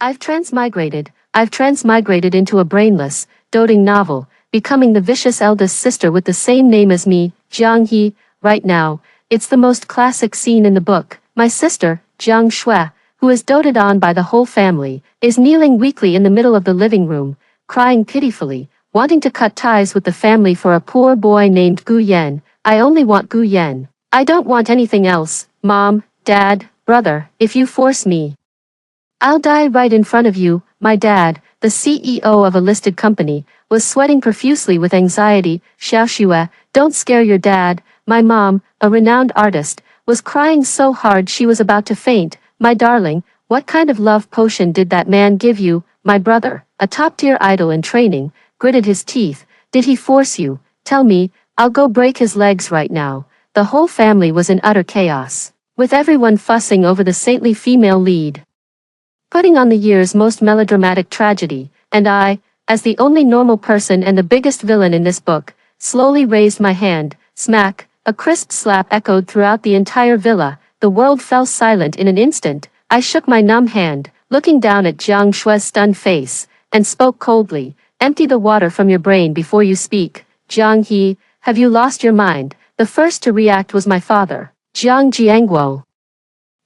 I've transmigrated into a brainless, doting novel, becoming the vicious eldest sister with the same name as me, Jiang He. Right now, it's the most classic scene in the book. My sister, Jiang Shui, who is doted on by the whole family, is kneeling weakly in the middle of the living room, crying pitifully, wanting to cut ties with the family for a poor boy named Gu Yan. I only want Gu Yan. I don't want anything else, Mom, Dad, brother, if you force me, I'll die right in front of you. My dad, the CEO of a listed company, was sweating profusely with anxiety. Xiaoxue, don't scare your dad. My mom, a renowned artist, was crying so hard she was about to faint. My darling, what kind of love potion did that man give you? My brother, a top-tier idol in training, gritted his teeth. Did he force you? Tell me, I'll go break his legs right now. The whole family was in utter chaos, with everyone fussing over the saintly female lead, putting on the year's most melodramatic tragedy, and I, as the only normal person and the biggest villain in this book, slowly raised my hand. Smack, a crisp slap echoed throughout the entire villa. The world fell silent in an instant. I shook my numb hand, looking down at Jiang Shui's stunned face, and spoke coldly. Empty the water from your brain before you speak. Jiang He, have you lost your mind? The first to react was my father, Jiang Jiangguo.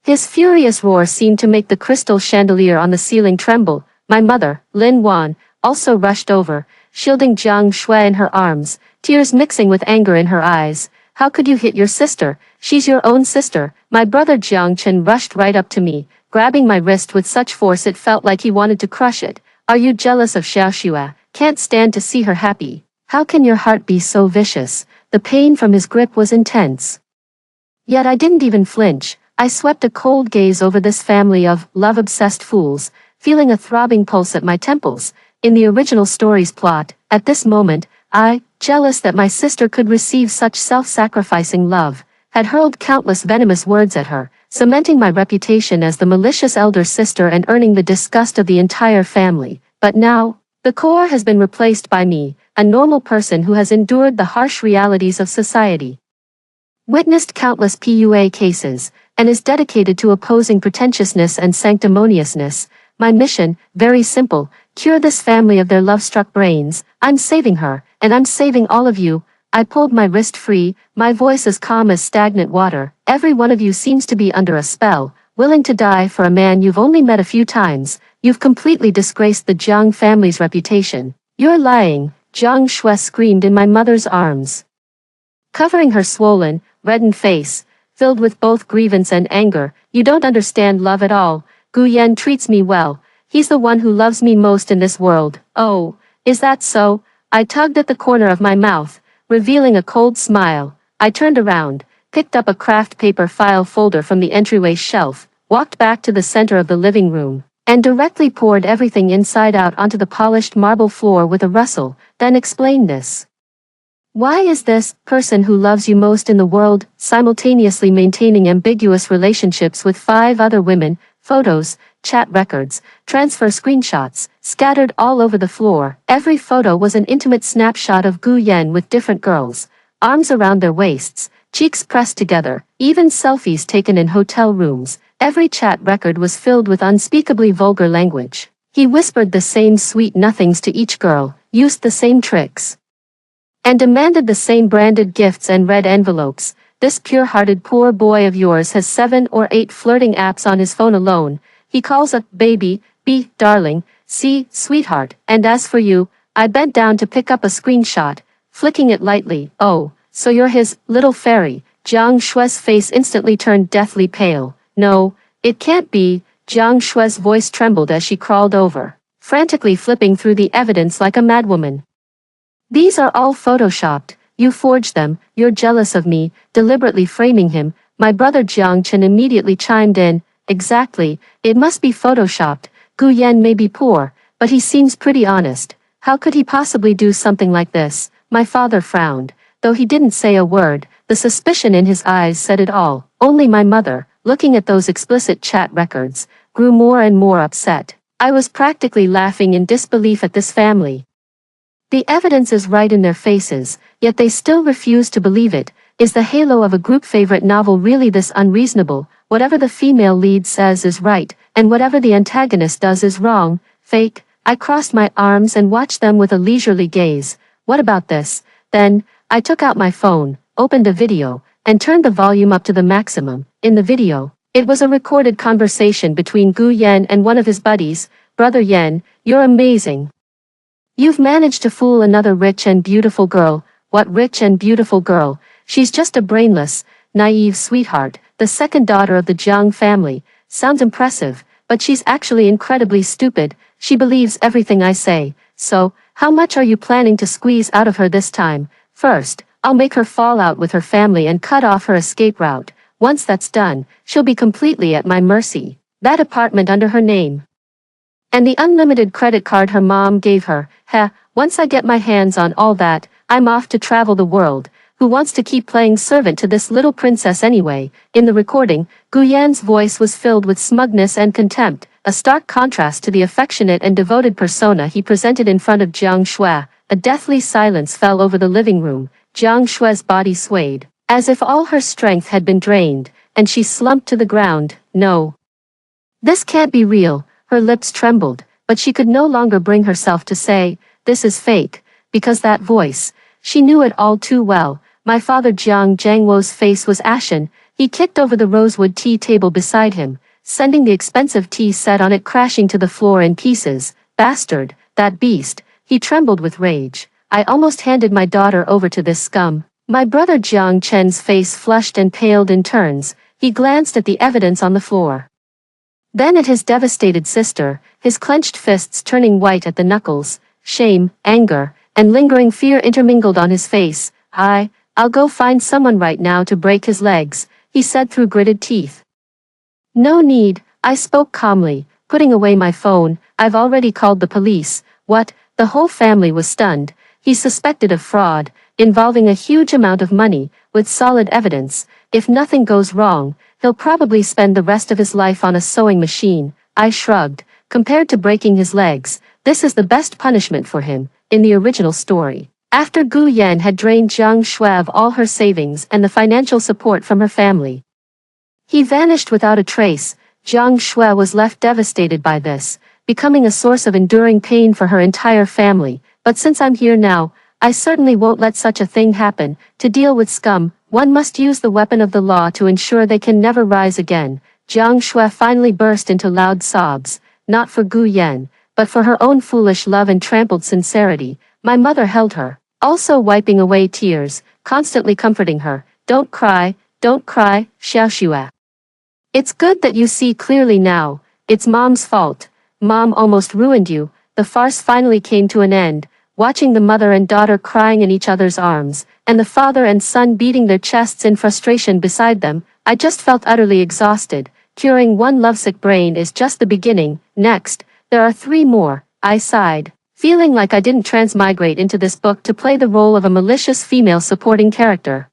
His furious roar seemed to make the crystal chandelier on the ceiling tremble. My mother, Lin Wan, also rushed over, shielding Jiang Shui in her arms, tears mixing with anger in her eyes. How could you hit your sister? She's your own sister. My brother Jiang Chen rushed right up to me, grabbing my wrist with such force it felt like he wanted to crush it. Are you jealous of Xiaoxue? Can't stand to see her happy. How can your heart be so vicious? The pain from his grip was intense. Yet I didn't even flinch. I swept a cold gaze over this family of love-obsessed fools, feeling a throbbing pulse at my temples. In the original story's plot, at this moment, I, jealous that my sister could receive such self-sacrificing love, had hurled countless venomous words at her, cementing my reputation as the malicious elder sister and earning the disgust of the entire family. But now, the core has been replaced by me, a normal person who has endured the harsh realities of society, witnessed countless PUA cases, and is dedicated to opposing pretentiousness and sanctimoniousness. My mission, very simple, cure this family of their love-struck brains. I'm saving her, and I'm saving all of you. I pulled my wrist free, my voice as calm as stagnant water. Every one of you seems to be under a spell, willing to die for a man you've only met a few times. You've completely disgraced the Jiang family's reputation. You're lying, Jiang Shui screamed in my mother's arms, covering her swollen, reddened face, filled with both grievance and anger. You don't understand love at all. Gu Yan treats me well. He's the one who loves me most in this world. Oh, is that so? I tugged at the corner of my mouth, revealing a cold smile. I turned around, picked up a craft paper file folder from the entryway shelf, walked back to the center of the living room, and directly poured everything inside out onto the polished marble floor with a rustle, then explained this. Why is this person who loves you most in the world simultaneously maintaining ambiguous relationships with 5 other women? Photos, chat records, transfer screenshots, scattered all over the floor. Every photo was an intimate snapshot of Gu Yan with different girls, arms around their waists, cheeks pressed together, even selfies taken in hotel rooms. Every chat record was filled with unspeakably vulgar language. He whispered the same sweet nothings to each girl, used the same tricks, and demanded the same branded gifts and red envelopes. This pure-hearted poor boy of yours has 7 or 8 flirting apps on his phone alone. He calls up baby, B, darling, C, sweetheart, and as for you, I bent down to pick up a screenshot, flicking it lightly. Oh, so you're his little fairy. Jiang Shui's face instantly turned deathly pale. No, it can't be. Jiang Shui's voice trembled as she crawled over, frantically flipping through the evidence like a madwoman. These are all photoshopped. You forged them. You're jealous of me, deliberately framing him. My brother Jiang Chen immediately chimed in. Exactly, it must be photoshopped. Gu Yan may be poor, but he seems pretty honest. How could he possibly do something like this? My father frowned. Though he didn't say a word, the suspicion in his eyes said it all. Only my mother, looking at those explicit chat records, grew more and more upset. I was practically laughing in disbelief at this family. The evidence is right in their faces, yet they still refuse to believe it. Is the halo of a group favorite novel really this unreasonable? Whatever the female lead says is right. and whatever the antagonist does is wrong, fake. I crossed my arms and watched them with a leisurely gaze. What about this? Then, I took out my phone, opened a video, and turned the volume up to the maximum. In the video, it was a recorded conversation between Gu Yan and one of his buddies. Brother Yan, you're amazing. You've managed to fool another rich and beautiful girl. What rich and beautiful girl? She's just a brainless, naive sweetheart, the second daughter of the Jiang family. Sounds impressive, but she's actually incredibly stupid. She believes everything I say. So, how much are you planning to squeeze out of her this time? First, I'll make her fall out with her family and cut off her escape route. Once that's done, she'll be completely at my mercy. That apartment under her name, and the unlimited credit card her mom gave her. Once I get my hands on all that, I'm off to travel the world. Who wants to keep playing servant to this little princess anyway? In the recording, Gu Yan's voice was filled with smugness and contempt, a stark contrast to the affectionate and devoted persona he presented in front of Jiang Shui. A deathly silence fell over the living room. Jiang Shui's body swayed, as if all her strength had been drained, and she slumped to the ground. No. This can't be real. Her lips trembled, but she could no longer bring herself to say, this is fake, because that voice, she knew it all too well. My father Jiang Zhangwo's face was ashen. He kicked over the rosewood tea table beside him, sending the expensive tea set on it crashing to the floor in pieces. Bastard, that beast. He trembled with rage. I almost handed my daughter over to this scum. My brother Jiang Chen's face flushed and paled in turns. He glanced at the evidence on the floor, then at his devastated sister, his clenched fists turning white at the knuckles. Shame, anger, and lingering fear intermingled on his face. I'll go find someone right now to break his legs, he said through gritted teeth. No need, I spoke calmly, putting away my phone. I've already called the police. What? The whole family was stunned. He's suspected of fraud, involving a huge amount of money, with solid evidence. If nothing goes wrong, he'll probably spend the rest of his life on a sewing machine. I shrugged. Compared to breaking his legs, this is the best punishment for him. In the original story, after Gu Yan had drained Jiang Shui of all her savings and the financial support from her family, he vanished without a trace. Jiang Shui was left devastated by this, becoming a source of enduring pain for her entire family. But since I'm here now, I certainly won't let such a thing happen. To deal with scum, one must use the weapon of the law to ensure they can never rise again. Jiang Shui finally burst into loud sobs, not for Gu Yan, but for her own foolish love and trampled sincerity. My mother held her, also wiping away tears, constantly comforting her. Don't cry, Xiaoxue. It's good that you see clearly now. It's Mom's fault. Mom almost ruined you. The farce finally came to an end. Watching the mother and daughter crying in each other's arms, and the father and son beating their chests in frustration beside them, I just felt utterly exhausted. Curing one lovesick brain is just the beginning. Next, there are 3 more. I sighed, feeling like I didn't transmigrate into this book to play the role of a malicious female supporting character,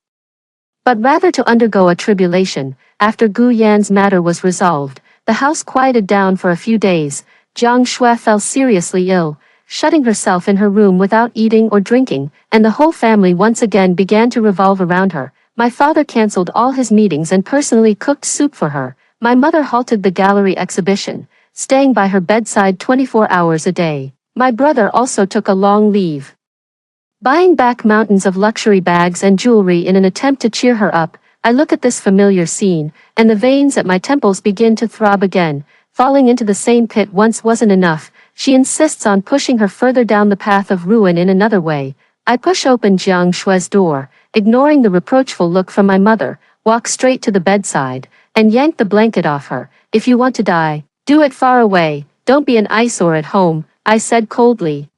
but rather to undergo a tribulation. After Gu Yan's matter was resolved, the house quieted down for a few days. Jiang Shui fell seriously ill, shutting herself in her room without eating or drinking, and the whole family once again began to revolve around her. My father cancelled all his meetings and personally cooked soup for her. My mother halted the gallery exhibition, staying by her bedside 24 hours a day. My brother also took a long leave, buying back mountains of luxury bags and jewelry in an attempt to cheer her up. I look at this familiar scene, and the veins at my temples begin to throb again. Falling into the same pit once wasn't enough. She insists on pushing her further down the path of ruin in another way. I push open Jiang Shui's door, ignoring the reproachful look from my mother, walk straight to the bedside, and yank the blanket off her. If you want to die, do it far away. Don't be an eyesore at home, I said coldly.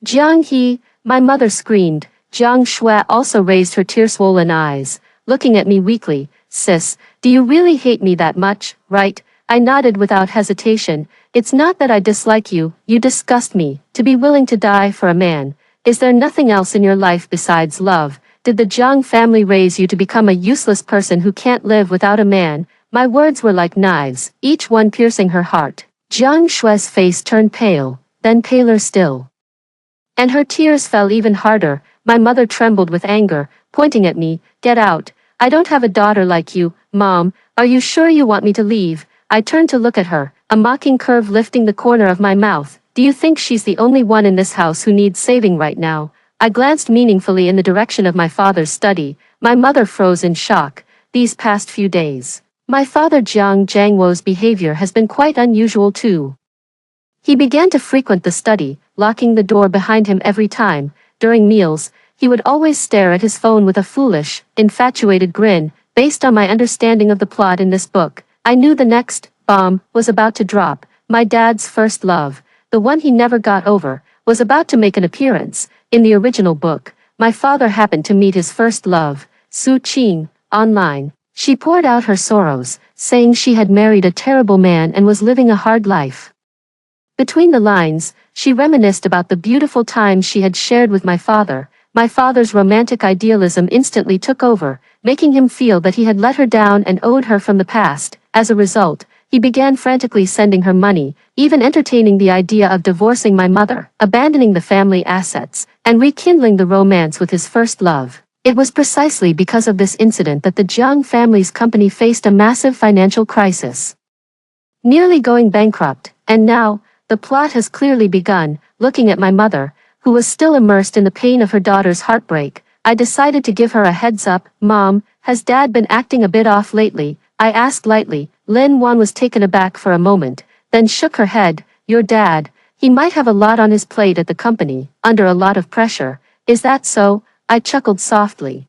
Jiang He, my mother screamed. Jiang Shui also raised her tear-swollen eyes, looking at me weakly. Sis, do you really hate me that much, right? I nodded without hesitation. It's not that I dislike you, you disgust me. To be willing to die for a man. Is there nothing else in your life besides love? Did the Jiang family raise you to become a useless person who can't live without a man? My words were like knives, each one piercing her heart. Jiang Shui's face turned pale, then paler still, and her tears fell even harder. My mother trembled with anger, pointing at me. Get out. I don't have a daughter like you. Mom, are you sure you want me to leave? I turned to look at her, a mocking curve lifting the corner of my mouth. Do you think she's the only one in this house who needs saving right now? I glanced meaningfully in the direction of my father's study. My mother froze in shock. These past few days, my father Jiang Jiangwo's behavior has been quite unusual too. He began to frequent the study, locking the door behind him every time. During meals, he would always stare at his phone with a foolish, infatuated grin. Based on my understanding of the plot in this book, I knew the next bomb was about to drop. My dad's first love, the one he never got over, was about to make an appearance. In the original book, my father happened to meet his first love, Su Qing, online. She poured out her sorrows, saying she had married a terrible man and was living a hard life. Between the lines, she reminisced about the beautiful times she had shared with my father. My father's romantic idealism instantly took over, making him feel that he had let her down and owed her from the past. As a result, he began frantically sending her money, even entertaining the idea of divorcing my mother, abandoning the family assets, and rekindling the romance with his first love. It was precisely because of this incident that the Jiang family's company faced a massive financial crisis, nearly going bankrupt, and now, the plot has clearly begun. Looking at my mother, who was still immersed in the pain of her daughter's heartbreak, I decided to give her a heads up. Mom, has Dad been acting a bit off lately? I asked lightly. Lin Wan was taken aback for a moment, then shook her head. Your dad, he might have a lot on his plate at the company, under a lot of pressure. Is that so? I chuckled softly.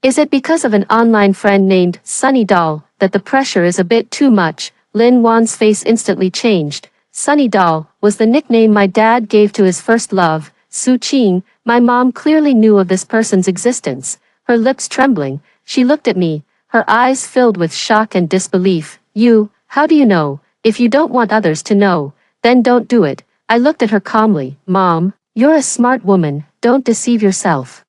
Is it because of an online friend named Sunny Doll that the pressure is a bit too much? Lin Wan's face instantly changed. Sunny Doll was the nickname my dad gave to his first love, Su Qing. My mom clearly knew of this person's existence. Her lips trembling, she looked at me, her eyes filled with shock and disbelief. How do you know? If you don't want others to know, then don't do it. I looked at her calmly. Mom, you're a smart woman, don't deceive yourself.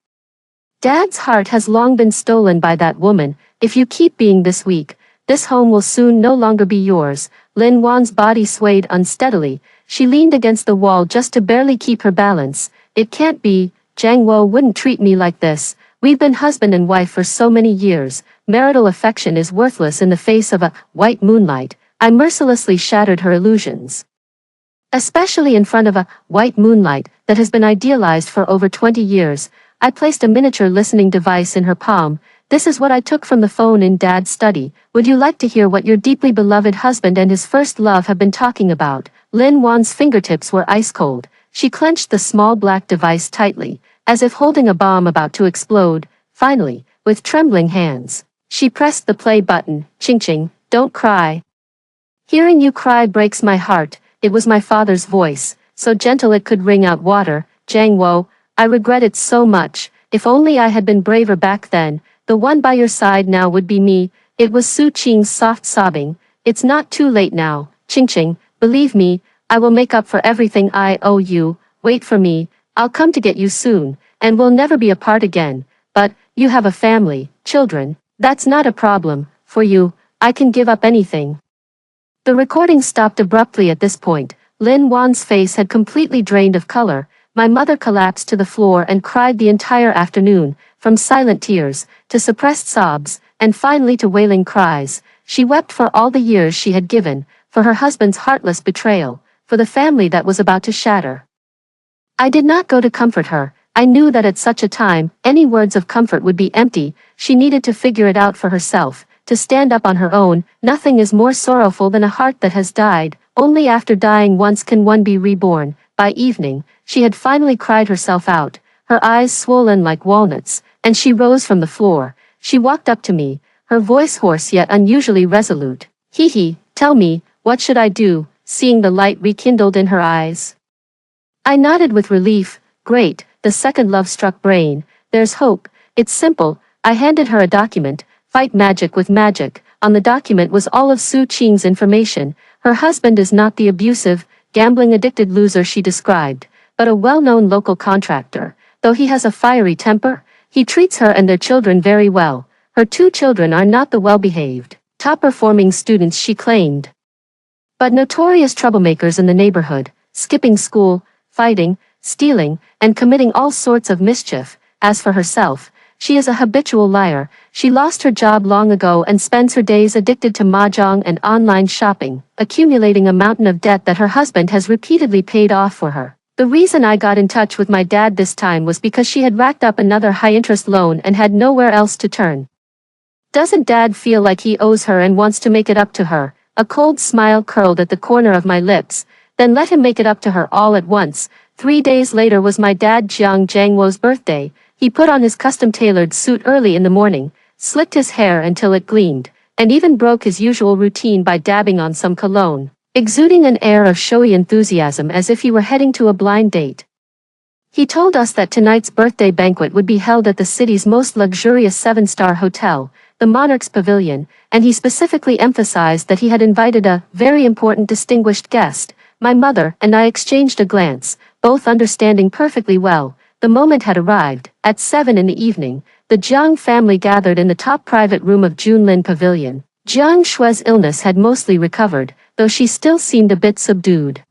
Dad's heart has long been stolen by that woman. If you keep being this weak, this home will soon no longer be yours. Lin Wan's body swayed unsteadily. She leaned against the wall just to barely keep her balance. It can't be. Jiang Wo wouldn't treat me like this. We've been husband and wife for so many years. Marital affection is worthless in the face of a white moonlight. I mercilessly shattered her illusions, especially in front of a white moonlight that has been idealized for over 20 years. I placed a miniature listening device in her palm. This is what I took from the phone in Dad's study. Would you like to hear what your deeply beloved husband and his first love have been talking about? Lin Wan's fingertips were ice cold. She clenched the small black device tightly, as if holding a bomb about to explode. Finally, with trembling hands, she pressed the play button. Ching ching, don't cry. Hearing you cry breaks my heart. It was my father's voice, so gentle it could wring out water. Jiang Wo, I regret it so much. If only I had been braver back then. The one by your side now would be me. It was Su Qing's soft sobbing. It's not too late now, Ching Ching. Believe me, I will make up for everything I owe you. Wait for me. I'll come to get you soon, and we'll never be apart again. But, you have a family, children. That's not a problem. For you, I can give up anything. The recording stopped abruptly at this point. Lin Wan's face had completely drained of color. My mother collapsed to the floor and cried the entire afternoon, from silent tears, to suppressed sobs, and finally to wailing cries. She wept for all the years she had given, for her husband's heartless betrayal, for the family that was about to shatter. I did not go to comfort her. I knew that at such a time, any words of comfort would be empty. She needed to figure it out for herself, to stand up on her own. Nothing is more sorrowful than a heart that has died. Only after dying once can one be reborn. By evening, she had finally cried herself out, her eyes swollen like walnuts, and she rose from the floor. She walked up to me, her voice hoarse yet unusually resolute. Hee, tell me, what should I do? Seeing the light rekindled in her eyes, I nodded with relief. Great, the second love-struck brain. There's hope. It's simple. I handed her a document. Fight magic with magic. On the document was all of Su Qing's information. Her husband is not the abusive, gambling-addicted loser she described, but a well-known local contractor. Though he has a fiery temper, he treats her and their children very well. Her 2 children are not the well-behaved, top-performing students she claimed, but notorious troublemakers in the neighborhood, skipping school, fighting, stealing, and committing all sorts of mischief. As for herself, she is a habitual liar. She lost her job long ago and spends her days addicted to mahjong and online shopping, accumulating a mountain of debt that her husband has repeatedly paid off for her. The reason I got in touch with my dad this time was because she had racked up another high-interest loan and had nowhere else to turn. Doesn't Dad feel like he owes her and wants to make it up to her? A cold smile curled at the corner of my lips. Then let him make it up to her all at once. 3 days later was my dad Jiang Jiangwo's birthday. He put on his custom-tailored suit early in the morning, slicked his hair until it gleamed, and even broke his usual routine by dabbing on some cologne, exuding an air of showy enthusiasm as if he were heading to a blind date. He told us that tonight's birthday banquet would be held at the city's most luxurious 7-star hotel, the Monarch's Pavilion, and he specifically emphasized that he had invited a very important distinguished guest. My mother and I exchanged a glance, both understanding perfectly well. The moment had arrived. At 7 in the evening, the Jiang family gathered in the top private room of Junlin Pavilion. Jiang Shue's illness had mostly recovered, though she still seemed a bit subdued.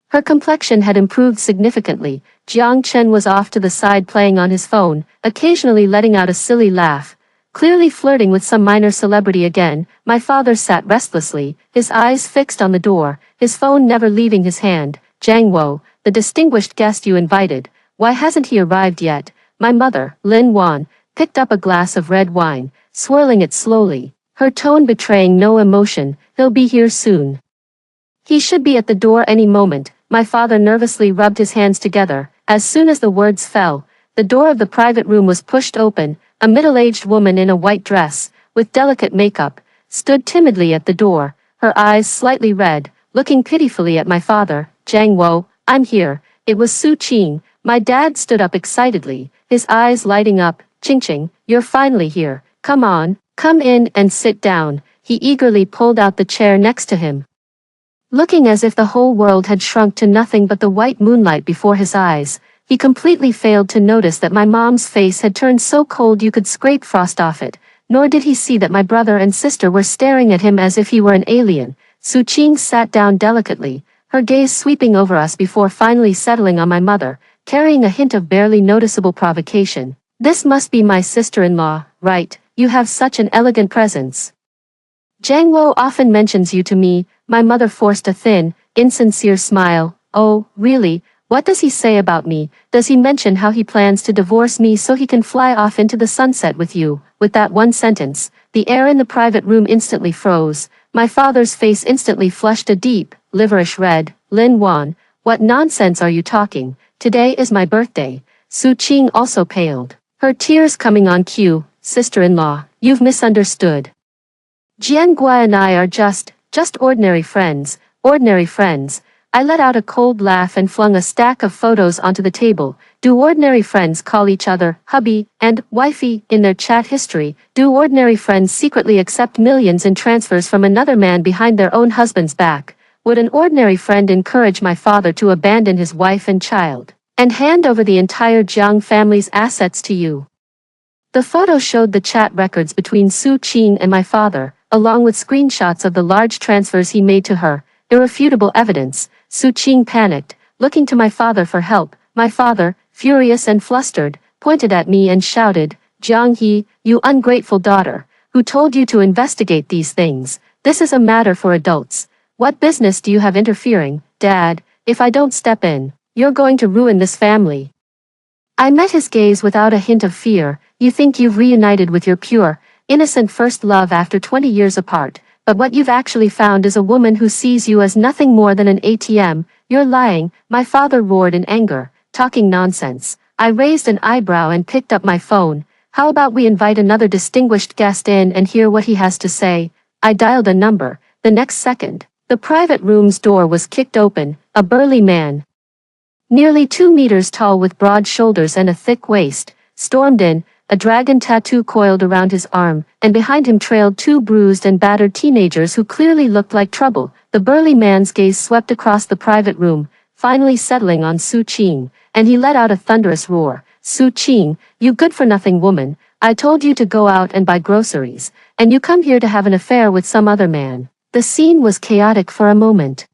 Her complexion had improved significantly. Jiang Chen was off to the side playing on his phone, occasionally letting out a silly laugh. Clearly flirting with some minor celebrity again. My father sat restlessly, his eyes fixed on the door, his phone never leaving his hand. Jiangwo, the distinguished guest you invited, why hasn't he arrived yet? My mother, Lin Wan, picked up a glass of red wine, swirling it slowly, her tone betraying no emotion. He'll be here soon. He should be at the door any moment. My father nervously rubbed his hands together. As soon as the words fell, the door of the private room was pushed open. A middle-aged woman in a white dress, with delicate makeup, stood timidly at the door, her eyes slightly red, looking pitifully at my father. Jiangwo, I'm here. It was Su Qing. My dad stood up excitedly, his eyes lighting up. Qingqing, you're finally here. Come on, come in and sit down. He eagerly pulled out the chair next to him. Looking as if the whole world had shrunk to nothing but the white moonlight before his eyes, he completely failed to notice that my mom's face had turned so cold you could scrape frost off it, nor did he see that my brother and sister were staring at him as if he were an alien. Su Qing sat down delicately, her gaze sweeping over us before finally settling on my mother, carrying a hint of barely noticeable provocation. This must be my sister-in-law, right? You have such an elegant presence. Jiangwo often mentions you to me. My mother forced a thin, insincere smile. Oh, really? What does he say about me? Does he mention how he plans to divorce me so he can fly off into the sunset with you? With that one sentence, the air in the private room instantly froze. My father's face instantly flushed a deep, liverish red. Lin Wan, what nonsense are you talking? Today is my birthday. Su Qing also paled, her tears coming on cue. Sister-in-law, you've misunderstood. Jiangguai and I are just ordinary friends, ordinary friends. I let out a cold laugh and flung a stack of photos onto the table. Do ordinary friends call each other hubby and wifey in their chat history? Do ordinary friends secretly accept millions in transfers from another man behind their own husband's back? Would an ordinary friend encourage my father to abandon his wife and child, and hand over the entire Jiang family's assets to you? The photo showed the chat records between Su Qing and my father, along with screenshots of the large transfers he made to her, irrefutable evidence. Su Qing panicked, looking to my father for help. My father, furious and flustered, pointed at me and shouted, Jiang He, you ungrateful daughter, who told you to investigate these things? This is a matter for adults. What business do you have interfering? Dad, if I don't step in, you're going to ruin this family. I met his gaze without a hint of fear. You think you've reunited with your pure, innocent first love after 20 years apart, but what you've actually found is a woman who sees you as nothing more than an ATM. You're lying, my father roared in anger, talking nonsense. I raised an eyebrow and picked up my phone. How about we invite another distinguished guest in and hear what he has to say? I dialed a number. The next second, the private room's door was kicked open. A burly man, nearly 2 meters tall with broad shoulders and a thick waist, stormed in, a dragon tattoo coiled around his arm, and behind him trailed 2 bruised and battered teenagers who clearly looked like trouble. The burly man's gaze swept across the private room, finally settling on Su Qing, and he let out a thunderous roar. Su Qing, you good-for-nothing woman, I told you to go out and buy groceries, and you come here to have an affair with some other man. The scene was chaotic for a moment.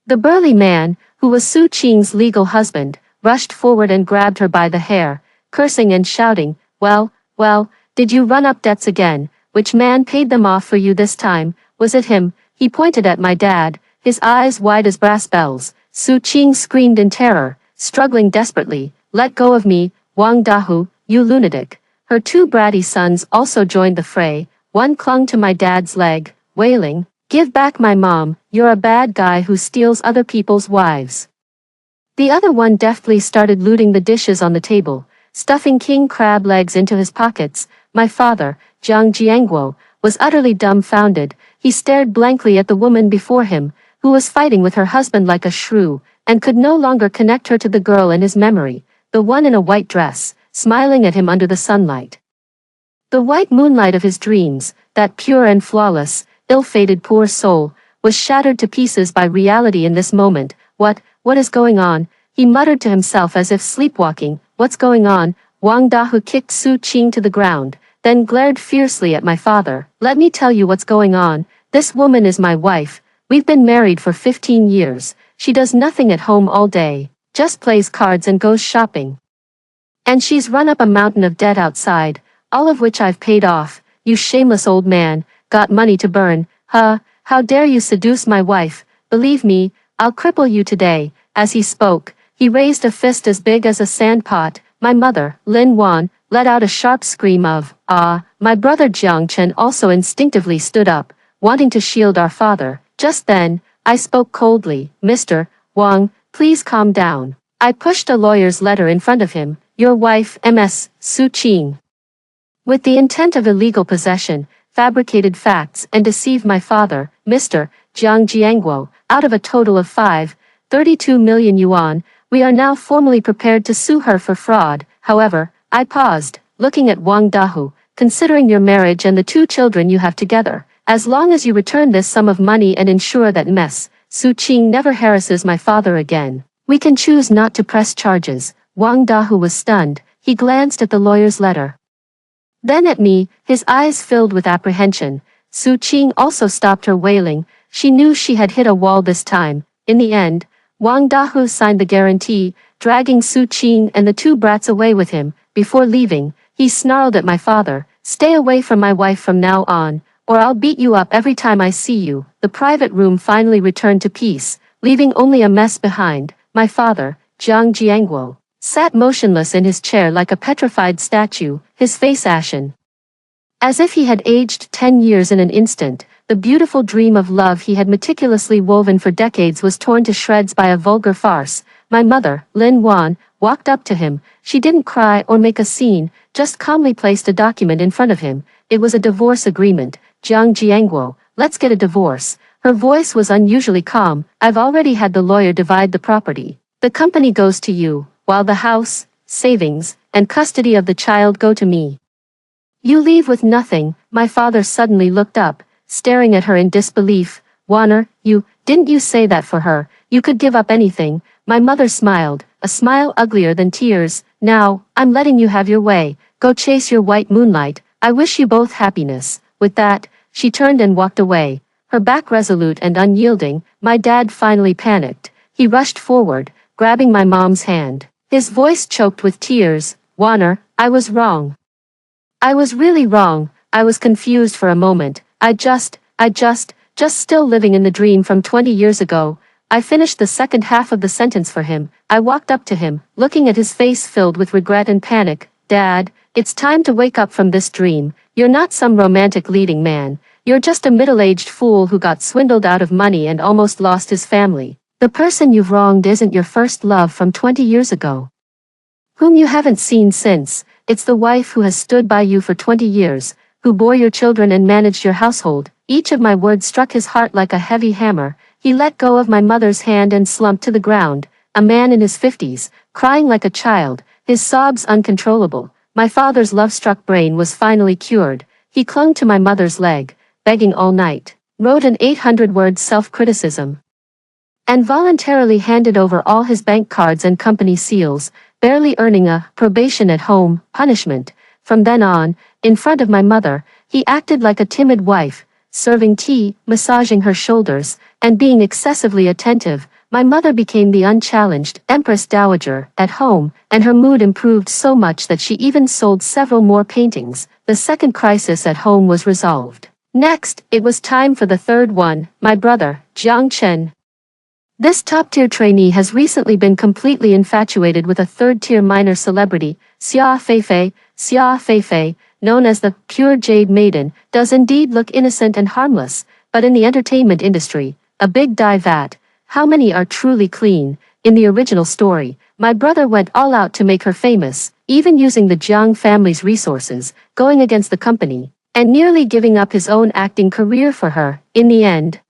The burly man, who was Su Qing's legal husband, rushed forward and grabbed her by the hair, cursing and shouting, Well, did you run up debts again? Which man paid them off for you this time? Was it him? He pointed at my dad, his eyes wide as brass bells. Su Qing screamed in terror, struggling desperately. Let go of me, Wang Dahu, you lunatic. Her two bratty sons also joined the fray. One clung to my dad's leg, wailing, give back my mom, you're a bad guy who steals other people's wives. The other one deftly started looting the dishes on the table, stuffing king crab legs into his pockets. My father, Jiang Jiangguo, was utterly dumbfounded. He stared blankly at the woman before him, who was fighting with her husband like a shrew, and could no longer connect her to the girl in his memory, the one in a white dress, smiling at him under the sunlight. The white moonlight of his dreams, that pure and flawless, ill-fated poor soul, was shattered to pieces by reality in this moment. What is going on? He muttered to himself as if sleepwalking. What's going on? Wang Dahu kicked Su Qing to the ground, then glared fiercely at my father. Let me tell you what's going on. This woman is my wife. We've been married for 15 years. She does nothing at home all day, just plays cards and goes shopping. And she's run up a mountain of debt outside, all of which I've paid off. You shameless old man, got money to burn, huh? How dare you seduce my wife? Believe me, I'll cripple you today. As he spoke, he raised a fist as big as a sandpot. My mother, Lin Wan, let out a sharp scream of, ah. My brother Jiang Chen also instinctively stood up, wanting to shield our father. Just then, I spoke coldly, Mr. Wang, please calm down. I pushed a lawyer's letter in front of him, your wife, Ms. Su Qing, with the intent of illegal possession, fabricated facts, and deceive my father, Mr. Jiang Jiangguo, out of a total of 32 million yuan, we are now formally prepared to sue her for fraud. However, I paused, looking at Wang Dahu, considering your marriage and the 2 children you have together, as long as you return this sum of money and ensure that Ms. Su Qing never harasses my father again, we can choose not to press charges. Wang Dahu was stunned. He glanced at the lawyer's letter, then at me, his eyes filled with apprehension. Su Qing also stopped her wailing. She knew she had hit a wall this time. In the end, Wang Dahu signed the guarantee, dragging Su Qing and the 2 brats away with him. Before leaving, he snarled at my father, stay away from my wife from now on, or I'll beat you up every time I see you. The private room finally returned to peace, leaving only a mess behind. My father, Jiang Jiangguo, sat motionless in his chair like a petrified statue, his face ashen, as if he had aged 10 years in an instant. The beautiful dream of love he had meticulously woven for decades was torn to shreds by a vulgar farce. My mother, Lin Wan, walked up to him. She didn't cry or make a scene, just calmly placed a document in front of him. It was a divorce agreement. Jiang Jiangguo, let's get a divorce. Her voice was unusually calm. I've already had the lawyer divide the property. The company goes to you, while the house, savings, and custody of the child go to me. You leave with nothing. My father suddenly looked up, staring at her in disbelief. Warner, didn't you say that for her, you could give up anything? My mother smiled, a smile uglier than tears. Now, I'm letting you have your way. Go chase your white moonlight. I wish you both happiness. With that, she turned and walked away, her back resolute and unyielding. My dad finally panicked. He rushed forward, grabbing my mom's hand. His voice choked with tears. Warner, I was wrong. I was really wrong. I was confused for a moment. I just still living in the dream from 20 years ago. I finished the second half of the sentence for him. I walked up to him, looking at his face filled with regret and panic. Dad, it's time to wake up from this dream. You're not some romantic leading man. You're just a middle-aged fool who got swindled out of money and almost lost his family. The person you've wronged isn't your first love from 20 years ago, whom you haven't seen since. It's the wife who has stood by you for 20 years, who bore your children and managed your household. Each of my words struck his heart like a heavy hammer. He let go of my mother's hand and slumped to the ground, a man in his 50s, crying like a child, his sobs uncontrollable. My father's love-struck brain was finally cured. He clung to my mother's leg, begging all night, wrote an 800-word self-criticism, and voluntarily handed over all his bank cards and company seals, barely earning a probation at home punishment. From then on, in front of my mother, he acted like a timid wife, serving tea, massaging her shoulders, and being excessively attentive. my mother became the unchallenged Empress Dowager at home, and her mood improved so much that she even sold several more paintings. The second crisis at home was resolved. Next, it was time for the third one, my brother, Jiang Chen. This top-tier trainee has recently been completely infatuated with a third-tier minor celebrity, Xia Feifei. Xia Feifei, known as the pure jade maiden, does indeed look innocent and harmless, but in the entertainment industry, a big dye vat. How many are truly clean? In the original story, my brother went all out to make her famous, even using the Jiang family's resources, going against the company, and nearly giving up his own acting career for her. In the end,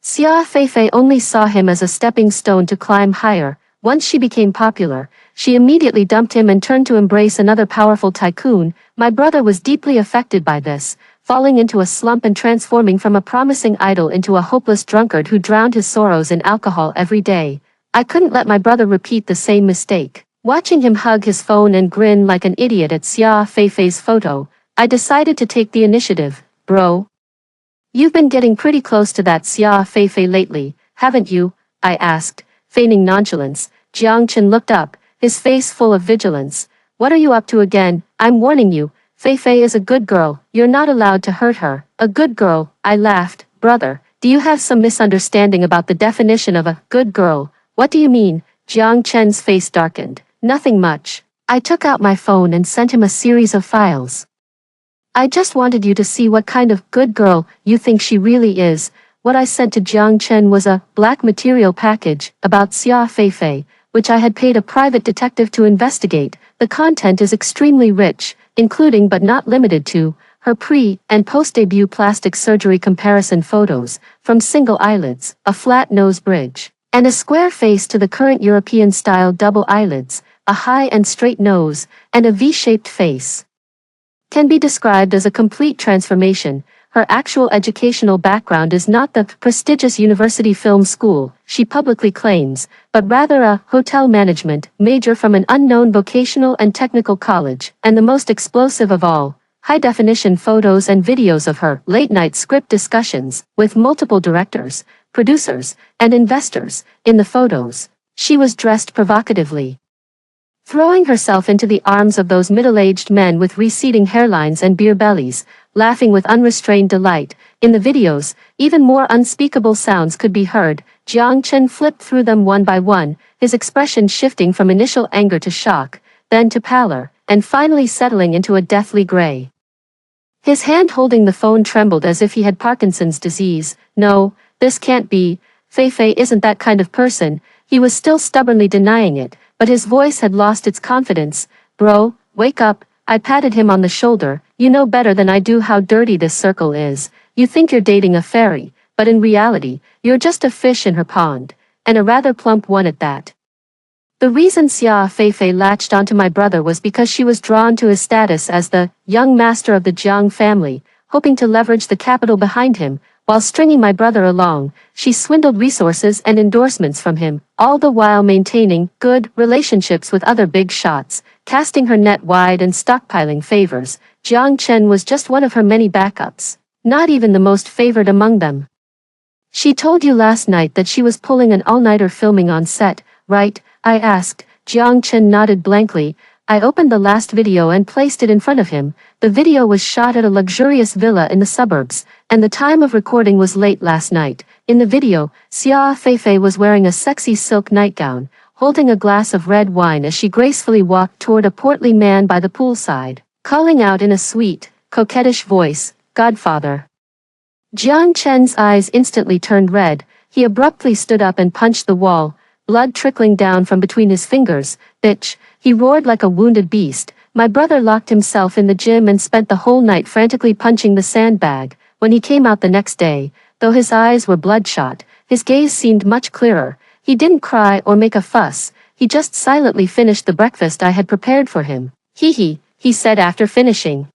Xia Feifei only saw him as a stepping stone to climb higher. Once she became popular, she immediately dumped him and turned to embrace another powerful tycoon. My brother was deeply affected by this, falling into a slump and transforming from a promising idol into a hopeless drunkard who drowned his sorrows in alcohol every day. I couldn't let my brother repeat the same mistake. Watching him hug his phone and grin like an idiot at Xia Feifei's photo, I decided to take the initiative. Bro, you've been getting pretty close to that Xia Feifei lately, haven't you? I asked, feigning nonchalance. Jiang Chen looked up, his face full of vigilance. What are you up to again? I'm warning you, Feifei is a good girl, you're not allowed to hurt her. A good girl, I laughed. Brother, do you have some misunderstanding about the definition of a good girl? What do you mean? Jiang Chen's face darkened. Nothing much. I took out my phone and sent him a series of files. I just wanted you to see what kind of good girl you think she really is. What I sent to Jiang Chen was a black material package about Xia Feifei, which I had paid a private detective to investigate. The content is extremely rich, including but not limited to her pre- and post-debut plastic surgery comparison photos, from single eyelids, a flat nose bridge, and a square face to the current European-style double eyelids, a high and straight nose, and a V-shaped face. Can be described as a complete transformation. Her actual educational background is not the prestigious university film school she publicly claims, but rather a hotel management major from an unknown vocational and technical college, and the most explosive of all, high-definition photos and videos of her late-night script discussions with multiple directors, producers, and investors. In the photos, she was dressed provocatively, throwing herself into the arms of those middle-aged men with receding hairlines and beer bellies, laughing with unrestrained delight. In the videos, even more unspeakable sounds could be heard. Jiang Chen flipped through them one by one, his expression shifting from initial anger to shock, then to pallor, and finally settling into a deathly gray. His hand holding the phone trembled as if he had Parkinson's disease. No, this can't be. Feifei isn't that kind of person. He was still stubbornly denying it, but his voice had lost its confidence. Bro, wake up. I patted him on the shoulder. You know better than I do how dirty this circle is. You think you're dating a fairy, but in reality, you're just a fish in her pond, and a rather plump one at that. The reason Xia Feifei latched onto my brother was because she was drawn to his status as the young master of the Jiang family, hoping to leverage the capital behind him. While stringing my brother along, she swindled resources and endorsements from him, all the while maintaining good relationships with other big shots, casting her net wide and stockpiling favors. Jiang Chen was just one of her many backups, not even the most favored among them. She told you last night that she was pulling an all-nighter filming on set, right? I asked. Jiang Chen nodded blankly. I opened the last video and placed it in front of him. The video was shot at a luxurious villa in the suburbs, and the time of recording was late last night. In the video, Xia Feifei was wearing a sexy silk nightgown, holding a glass of red wine as she gracefully walked toward a portly man by the poolside, calling out in a sweet, coquettish voice, "Godfather." Jiang Chen's eyes instantly turned red. He abruptly stood up and punched the wall, blood trickling down from between his fingers. Bitch, he roared like a wounded beast. My brother locked himself in the gym and spent the whole night frantically punching the sandbag. When he came out the next day, though his eyes were bloodshot, his gaze seemed much clearer. He didn't cry or make a fuss. He just silently finished the breakfast I had prepared for him. Hee, he said after finishing,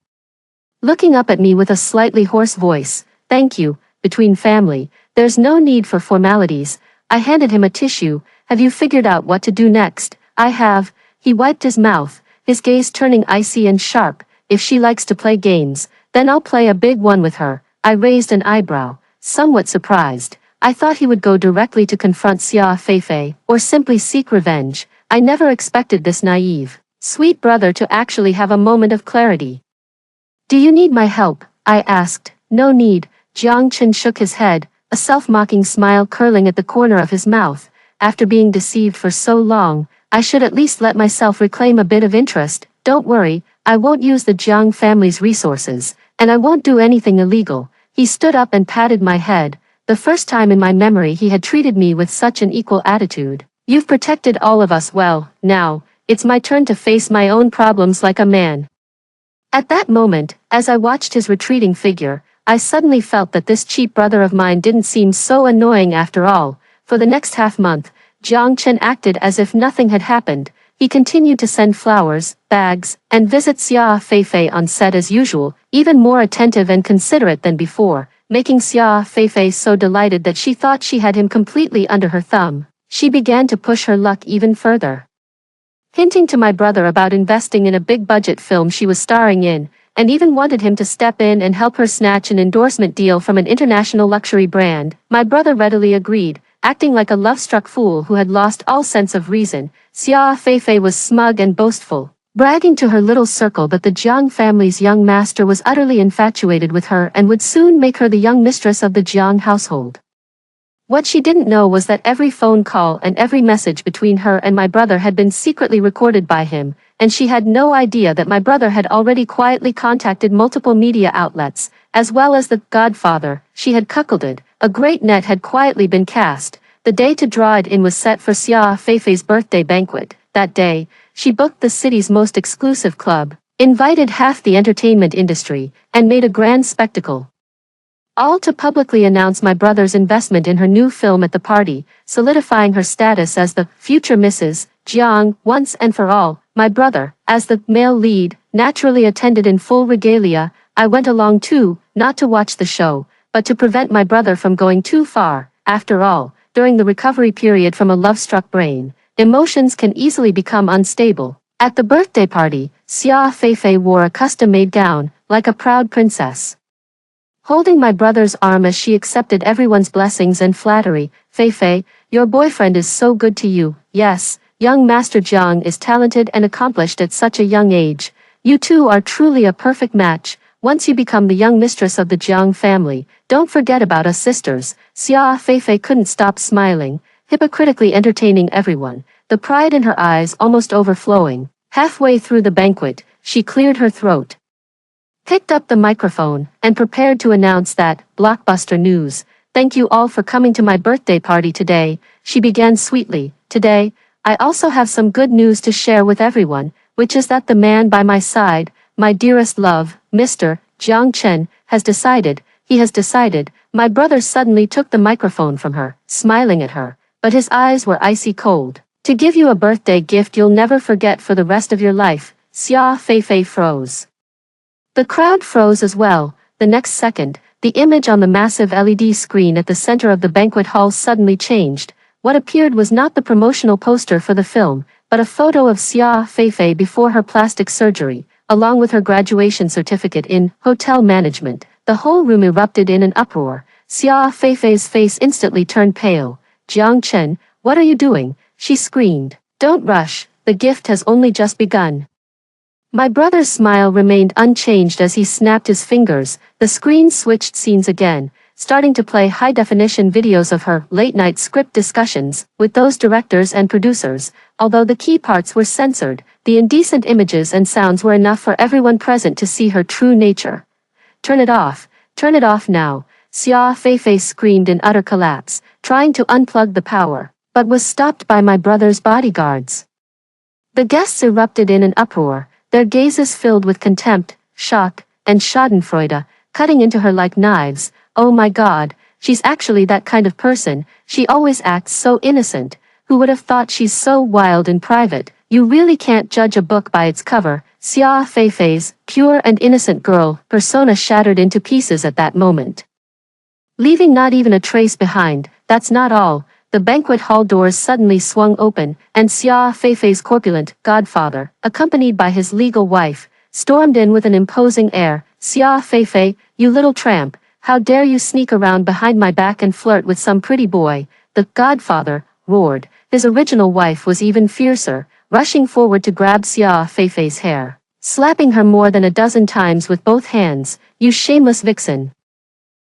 looking up at me with a slightly hoarse voice. Thank you. Between family, there's no need for formalities. I handed him a tissue. Have you figured out what to do next? I have. He wiped his mouth, his gaze turning icy and sharp. If she likes to play games, then I'll play a big one with her. I raised an eyebrow, somewhat surprised. I thought he would go directly to confront Xia Feifei, or simply seek revenge. I never expected this naive, sweet brother to actually have a moment of clarity. Do you need my help? I asked. No need. Jiang Chen shook his head, a self-mocking smile curling at the corner of his mouth. After being deceived for so long, I should at least let myself reclaim a bit of interest. Don't worry, I won't use the Jiang family's resources, and I won't do anything illegal. He stood up and patted my head, the first time in my memory he had treated me with such an equal attitude. You've protected all of us well, now, it's my turn to face my own problems like a man. At that moment, as I watched his retreating figure, I suddenly felt that this cheap brother of mine didn't seem so annoying after all. For the next half-month, Jiang Chen acted as if nothing had happened. He continued to send flowers, bags, and visit Xia Feifei on set as usual, even more attentive and considerate than before, making Xia Feifei so delighted that she thought she had him completely under her thumb. She began to push her luck even further, hinting to my brother about investing in a big-budget film she was starring in, and even wanted him to step in and help her snatch an endorsement deal from an international luxury brand. My brother readily agreed, acting like a love-struck fool who had lost all sense of reason. Xia Feifei was smug and boastful, bragging to her little circle that the Jiang family's young master was utterly infatuated with her and would soon make her the young mistress of the Jiang household. What she didn't know was that every phone call and every message between her and my brother had been secretly recorded by him, and she had no idea that my brother had already quietly contacted multiple media outlets, as well as the godfather she had cuckolded. A great net had quietly been cast. The day to draw it in was set for Xia Feifei's birthday banquet. That day, she booked the city's most exclusive club, invited half the entertainment industry, and made a grand spectacle. All to publicly announce my brother's investment in her new film at the party, solidifying her status as the future Mrs. Jiang once and for all. My brother, as the male lead, naturally attended in full regalia. I went along too, not to watch the show, but to prevent my brother from going too far. After all, during the recovery period from a love-struck brain, emotions can easily become unstable. At the birthday party, Xia Feifei wore a custom-made gown, like a proud princess, holding my brother's arm as she accepted everyone's blessings and flattery. Feifei, your boyfriend is so good to you. Yes, young Master Jiang is talented and accomplished at such a young age. You two are truly a perfect match. Once you become the young mistress of the Jiang family, don't forget about us sisters. Xia Feifei couldn't stop smiling, hypocritically entertaining everyone, the pride in her eyes almost overflowing. Halfway through the banquet, she cleared her throat, picked up the microphone, and prepared to announce that, blockbuster news. Thank you all for coming to my birthday party today, she began sweetly. Today, I also have some good news to share with everyone, which is that the man by my side, my dearest love, Mr. Jiang Chen, has decided. My brother suddenly took the microphone from her, smiling at her, but his eyes were icy cold. To give you a birthday gift you'll never forget for the rest of your life. Xia Feifei froze. The crowd froze as well. The next second, the image on the massive LED screen at the center of the banquet hall suddenly changed. What appeared was not the promotional poster for the film, but a photo of Xia Feifei before her plastic surgery, along with her graduation certificate in hotel management. The whole room erupted in an uproar. Xia Feifei's face instantly turned pale. Jiang Chen, what are you doing? She screamed. Don't rush, the gift has only just begun. My brother's smile remained unchanged as he snapped his fingers. The screen switched scenes again, starting to play high-definition videos of her late-night script discussions with those directors and producers. Although the key parts were censored, the indecent images and sounds were enough for everyone present to see her true nature. Turn it off now, Xia Feifei screamed in utter collapse, trying to unplug the power, but was stopped by my brother's bodyguards. The guests erupted in an uproar, their gazes filled with contempt, shock, and schadenfreude, cutting into her like knives. Oh my God, she's actually that kind of person, she always acts so innocent. Who would have thought she's so wild in private? You really can't judge a book by its cover. Xia Feifei's pure and innocent girl persona shattered into pieces at that moment, leaving not even a trace behind. That's not all. The banquet hall doors suddenly swung open, and Xia Feifei's corpulent godfather, accompanied by his legal wife, stormed in with an imposing air. Xia Feifei, you little tramp, How dare you sneak around behind my back and flirt with some pretty boy? The godfather roared. His original wife was even fiercer, rushing forward to grab Xia Feifei's hair, slapping her more than a dozen times with both hands. You shameless vixen!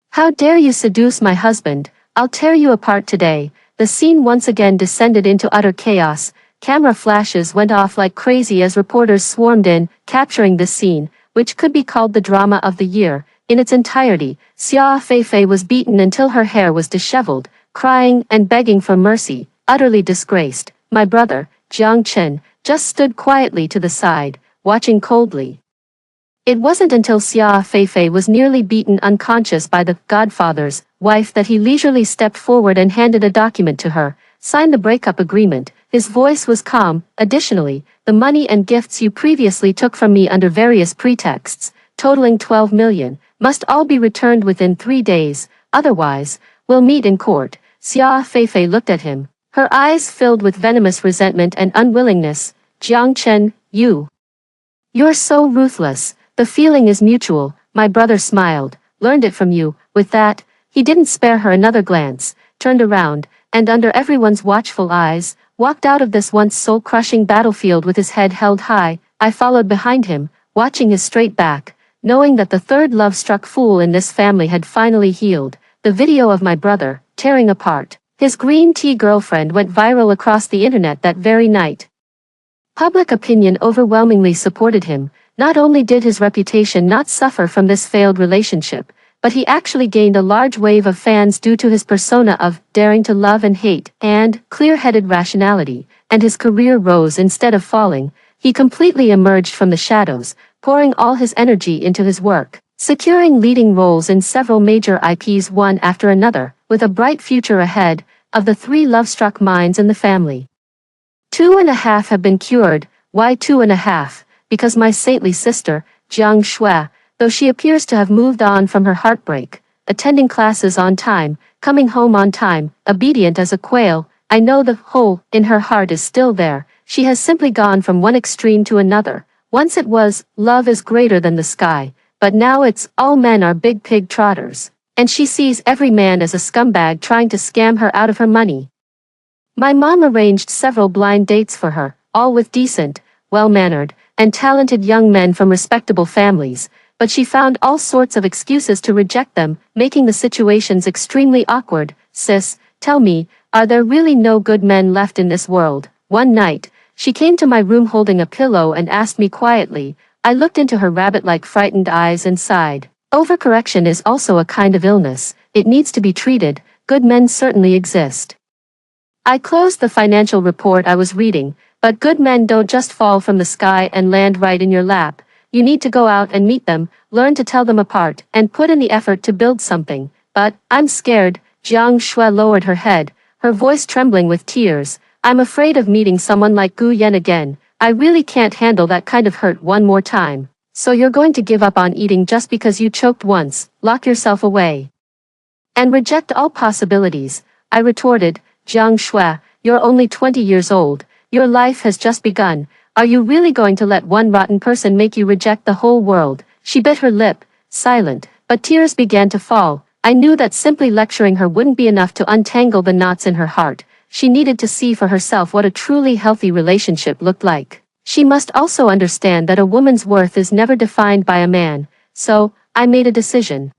How dare you seduce my husband? I'll tear you apart today. The scene once again descended into utter chaos. Camera flashes went off like crazy as reporters swarmed in, capturing this scene, which could be called the drama of the year. In its entirety, Xia Feifei was beaten until her hair was disheveled, crying and begging for mercy, utterly disgraced. My brother, Jiang Chen, just stood quietly to the side, watching coldly. It wasn't until Xia Feifei was nearly beaten unconscious by the godfather's wife that he leisurely stepped forward and handed a document to her. Sign the breakup agreement. His voice was calm. Additionally, the money and gifts you previously took from me under various pretexts, totaling 12 million, must all be returned within 3 days. Otherwise, we'll meet in court. Xia Feifei looked at him, her eyes filled with venomous resentment and unwillingness. Jiang Chen, you're so ruthless. The feeling is mutual. My brother smiled. Learned it from you. With that, he didn't spare her another glance, turned around, and under everyone's watchful eyes, walked out of this once soul-crushing battlefield with his head held high. I followed behind him, watching his straight back, knowing that the third love-struck fool in this family had finally healed. The video of my brother, tearing apart his green tea girlfriend, went viral across the internet that very night. Public opinion overwhelmingly supported him. Not only did his reputation not suffer from this failed relationship, but he actually gained a large wave of fans due to his persona of daring to love and hate and clear-headed rationality, and his career rose instead of falling. He completely emerged from the shadows, pouring all his energy into his work, securing leading roles in several major IPs one after another, with a bright future ahead of the 3 love-struck minds in the family. 2.5 have been cured. Why 2.5? Because my saintly sister, Jiang Shui, though she appears to have moved on from her heartbreak, attending classes on time, coming home on time, obedient as a quail, I know the hole in her heart is still there. She has simply gone from one extreme to another. Once it was, love is greater than the sky, but now it's, all men are big pig trotters, and she sees every man as a scumbag trying to scam her out of her money. My mom arranged several blind dates for her, all with decent, well-mannered, and talented young men from respectable families, but she found all sorts of excuses to reject them, making the situations extremely awkward. Sis, tell me, are there really no good men left in this world? One night, she came to my room holding a pillow and asked me quietly. I looked into her rabbit-like frightened eyes and sighed. Overcorrection is also a kind of illness. It needs to be treated. Good men certainly exist. I closed the financial report I was reading, but good men don't just fall from the sky and land right in your lap. You need to go out and meet them, learn to tell them apart, and put in the effort to build something. But, I'm scared. Jiang Shui lowered her head, her voice trembling with tears. I'm afraid of meeting someone like Gu Yan again. I really can't handle that kind of hurt one more time. So you're going to give up on eating just because you choked once, lock yourself away, and reject all possibilities? I retorted. Jiang Shui, you're only 20 years old. Your life has just begun. Are you really going to let one rotten person make you reject the whole world? She bit her lip, silent, but tears began to fall. I knew that simply lecturing her wouldn't be enough to untangle the knots in her heart. She needed to see for herself what a truly healthy relationship looked like. She must also understand that a woman's worth is never defined by a man. So, I made a decision.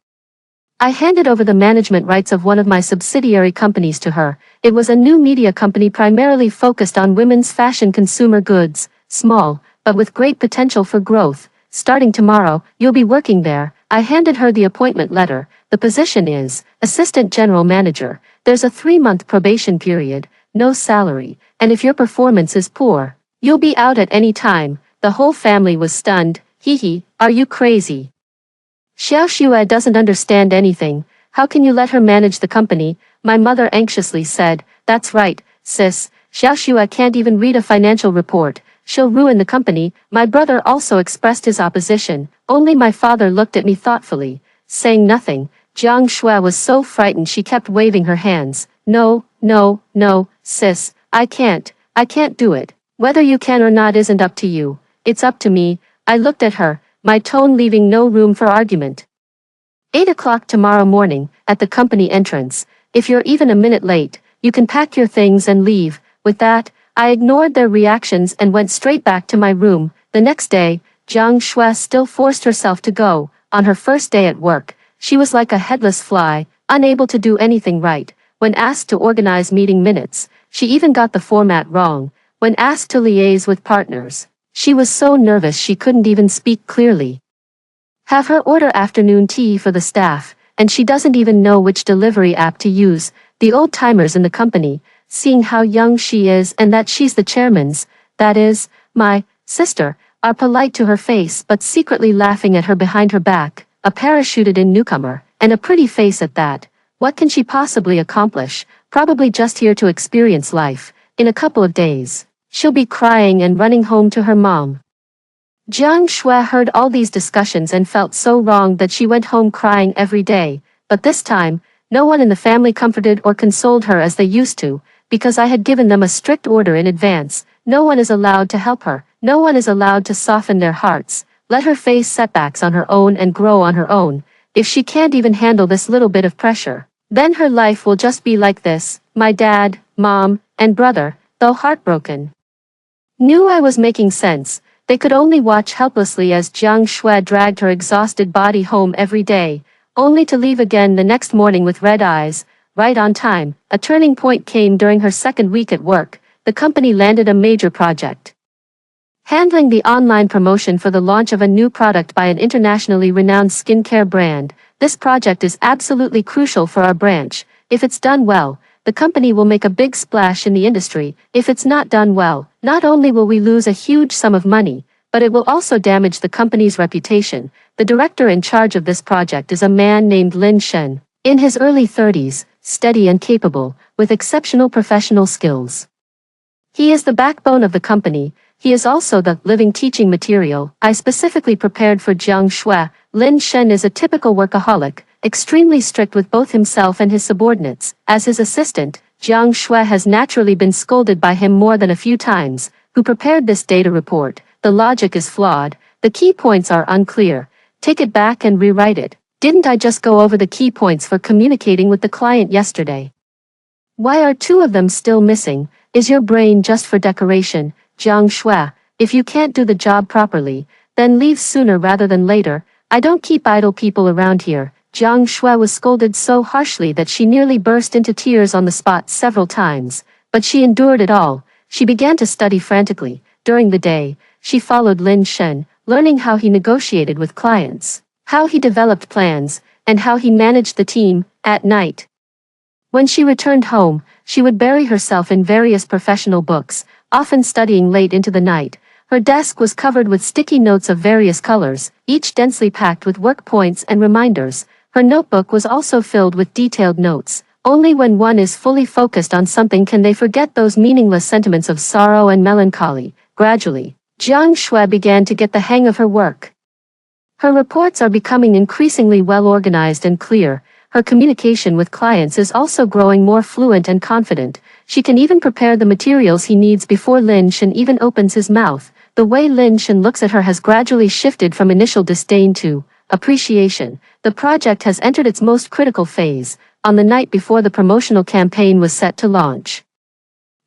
I handed over the management rights of one of my subsidiary companies to her. It was a new media company primarily focused on women's fashion consumer goods, small, but with great potential for growth. Starting tomorrow, you'll be working there. I handed her the appointment letter. The position is Assistant General Manager. There's a 3-month probation period, no salary, and if your performance is poor, you'll be out at any time. The whole family was stunned. Hee, are you crazy? Xiao Xue doesn't understand anything. How can you let her manage the company? My mother anxiously said. That's right, sis. Xiao Xue can't even read a financial report. She'll ruin the company. My brother also expressed his opposition. Only my father looked at me thoughtfully, saying nothing. Jiang Shui was so frightened she kept waving her hands. No, sis. I can't do it. Whether you can or not isn't up to you. It's up to me. I looked at her, my tone leaving no room for argument. 8 o'clock tomorrow morning, at the company entrance. If you're even a minute late, you can pack your things and leave. With that, I ignored their reactions and went straight back to my room. The next day, Jiang Shui still forced herself to go. On her first day at work, she was like a headless fly, unable to do anything right. When asked to organize meeting minutes, she even got the format wrong. When asked to liaise with partners, she was so nervous she couldn't even speak clearly. Have her order afternoon tea for the staff, and she doesn't even know which delivery app to use. The old-timers in the company, seeing how young she is and that she's the chairman's, that is, my sister, are polite to her face but secretly laughing at her behind her back, a parachuted-in newcomer, and a pretty face at that. What can she possibly accomplish? Probably just here to experience life. In a couple of days, she'll be crying and running home to her mom. Jiang Shui heard all these discussions and felt so wrong that she went home crying every day. But this time, no one in the family comforted or consoled her as they used to, because I had given them a strict order in advance. No one is allowed to help her. No one is allowed to soften their hearts, let her face setbacks on her own and grow on her own. If she can't even handle this little bit of pressure, then her life will just be like this. My dad, mom, and brother, though heartbroken, knew I was making sense. They could only watch helplessly as Jiang Shui dragged her exhausted body home every day, only to leave again the next morning with red eyes. Right on time, a turning point came during her second week at work. The company landed a major project, handling the online promotion for the launch of a new product by an internationally renowned skincare brand. This project is absolutely crucial for our branch. If it's done well, the company will make a big splash in the industry. If it's not done well, not only will we lose a huge sum of money, but it will also damage the company's reputation. The director in charge of this project is a man named Lin Shen, in his early 30s, steady and capable, with exceptional professional skills. He is the backbone of the company. He is also the living teaching material I specifically prepared for Jiang Shui. Lin Shen is a typical workaholic, extremely strict with both himself and his subordinates. As his assistant, Jiang Shui has naturally been scolded by him more than a few times. Who prepared this data report? The logic is flawed. The key points are unclear. Take it back and rewrite it. Didn't I just go over the key points for communicating with the client yesterday? Why are two of them still missing? Is your brain just for decoration? Jiang Shui, if you can't do the job properly, then leave sooner rather than later. I don't keep idle people around here. Jiang Shui was scolded so harshly that she nearly burst into tears on the spot several times, but she endured it all. She began to study frantically. During the day, she followed Lin Shen, learning how he negotiated with clients, how he developed plans, and how he managed the team. At night, when she returned home, she would bury herself in various professional books, often studying late into the night. Her desk was covered with sticky notes of various colors, each densely packed with work points and reminders. Her notebook was also filled with detailed notes. Only when one is fully focused on something can they forget those meaningless sentiments of sorrow and melancholy. Gradually, Jiang Shui began to get the hang of her work. Her reports are becoming increasingly well organized and clear. Her communication with clients is also growing more fluent and confident. She can even prepare the materials he needs before Lin Shen even opens his mouth. The way Lin Shen looks at her has gradually shifted from initial disdain to appreciation. The project has entered its most critical phase. On the night before the promotional campaign was set to launch,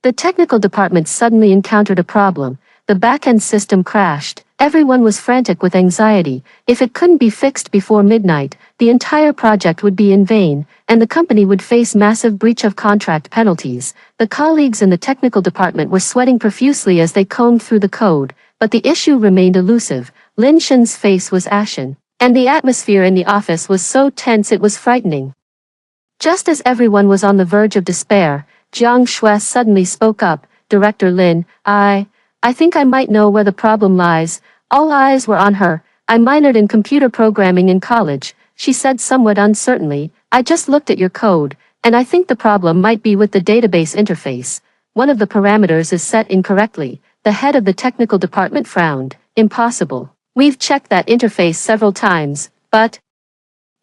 the technical department suddenly encountered a problem. The back-end system crashed. Everyone was frantic with anxiety. If it couldn't be fixed before midnight, the entire project would be in vain, and the company would face massive breach of contract penalties. The colleagues in the technical department were sweating profusely as they combed through the code, but the issue remained elusive. Lin Shen's face was ashen, and the atmosphere in the office was so tense it was frightening. Just as everyone was on the verge of despair, Jiang Shui suddenly spoke up. Director Lin, I think I might know where the problem lies. All eyes were on her. I minored in computer programming in college, she said somewhat uncertainly. I just looked at your code, and I think the problem might be with the database interface. One of the parameters is set incorrectly. The head of the technical department frowned. Impossible. We've checked that interface several times, but...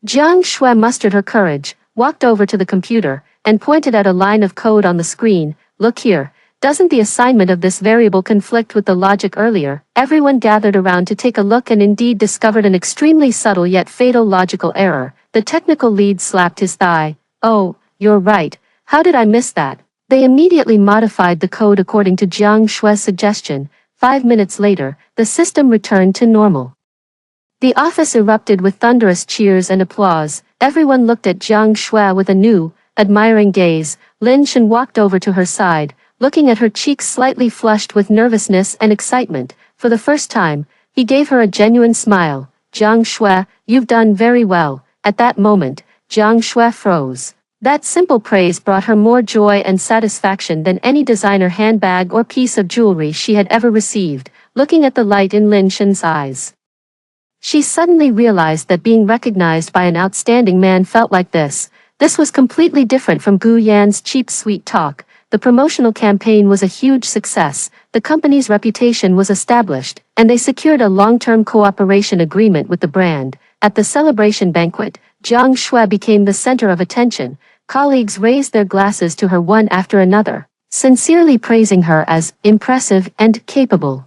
Jiang Shui mustered her courage, walked over to the computer, and pointed at a line of code on the screen. Look here. Doesn't the assignment of this variable conflict with the logic earlier? Everyone gathered around to take a look and indeed discovered an extremely subtle yet fatal logical error. The technical lead slapped his thigh. Oh, you're right. How did I miss that? They immediately modified the code according to Jiang Shue's suggestion. 5 minutes later, the system returned to normal. The office erupted with thunderous cheers and applause. Everyone looked at Jiang Shue with a new, admiring gaze. Lin Shen walked over to her side, looking at her cheeks slightly flushed with nervousness and excitement. For the first time, he gave her a genuine smile. Jiang Shue, you've done very well. At that moment, Jiang Shue froze. That simple praise brought her more joy and satisfaction than any designer handbag or piece of jewelry she had ever received, looking at the light in Lin Shen's eyes. She suddenly realized that being recognized by an outstanding man felt like this. This was completely different from Gu Yan's cheap sweet talk. The promotional campaign was a huge success, the company's reputation was established, and they secured a long-term cooperation agreement with the brand. At the celebration banquet, Jiang Shue became the center of attention. Colleagues raised their glasses to her one after another, sincerely praising her as impressive and capable.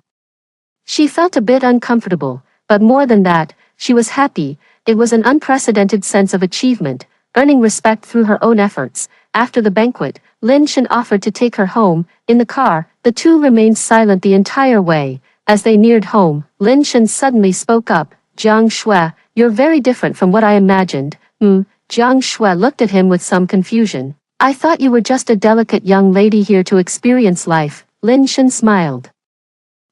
She felt a bit uncomfortable, but more than that, she was happy. It was an unprecedented sense of achievement, earning respect through her own efforts. After the banquet, Lin Shen offered to take her home. In the car, the two remained silent the entire way. As they neared home, Lin Shen suddenly spoke up. Jiang Shue, you're very different from what I imagined. Jiang Shue looked at him with some confusion. I thought you were just a delicate young lady here to experience life. Lin Shen smiled.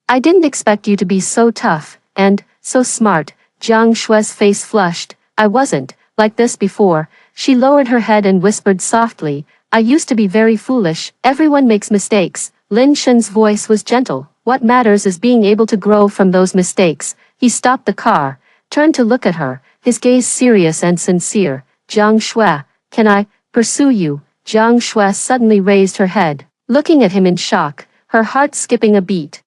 I didn't expect you to be so tough, and so smart. Jiang Shue's face flushed. I wasn't like this before. She lowered her head and whispered softly, I used to be very foolish. Everyone makes mistakes. Lin Shen's voice was gentle. What matters is being able to grow from those mistakes. He stopped the car, turned to look at her, his gaze serious and sincere. Jiang Shue, can I pursue you? Jiang Shue suddenly raised her head, looking at him in shock, her heart skipping a beat.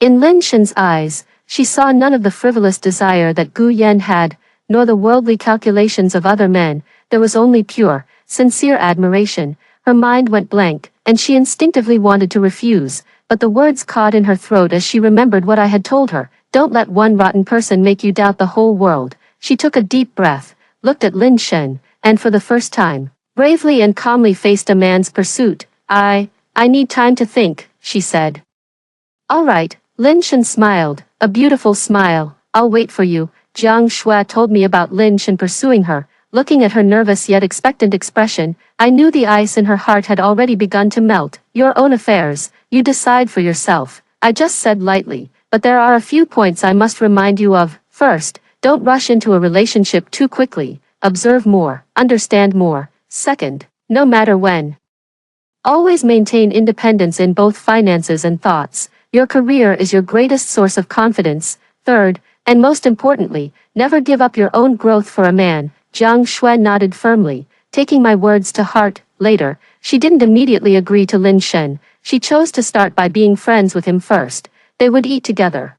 In Lin Shen's eyes, she saw none of the frivolous desire that Gu Yan had, nor the worldly calculations of other men. There was only pure, sincere admiration. Her mind went blank, and she instinctively wanted to refuse, but the words caught in her throat as she remembered what I had told her. Don't let one rotten person make you doubt the whole world. She took a deep breath, looked at Lin Shen, and for the first time, bravely and calmly faced a man's pursuit. I need time to think, she said. All right, Lin Shen smiled, a beautiful smile. I'll wait for you. Jiang Shue told me about Lin Shen pursuing her. Looking at her nervous yet expectant expression, I knew the ice in her heart had already begun to melt. Your own affairs, you decide for yourself. I just said lightly, but there are a few points I must remind you of. First, don't rush into a relationship too quickly. Observe more, understand more. Second, no matter when, always maintain independence in both finances and thoughts. Your career is your greatest source of confidence. Third, and most importantly, never give up your own growth for a man. Jiang Shue nodded firmly, taking my words to heart. Later, she didn't immediately agree to Lin Shen. She chose to start by being friends with him first. They would eat together,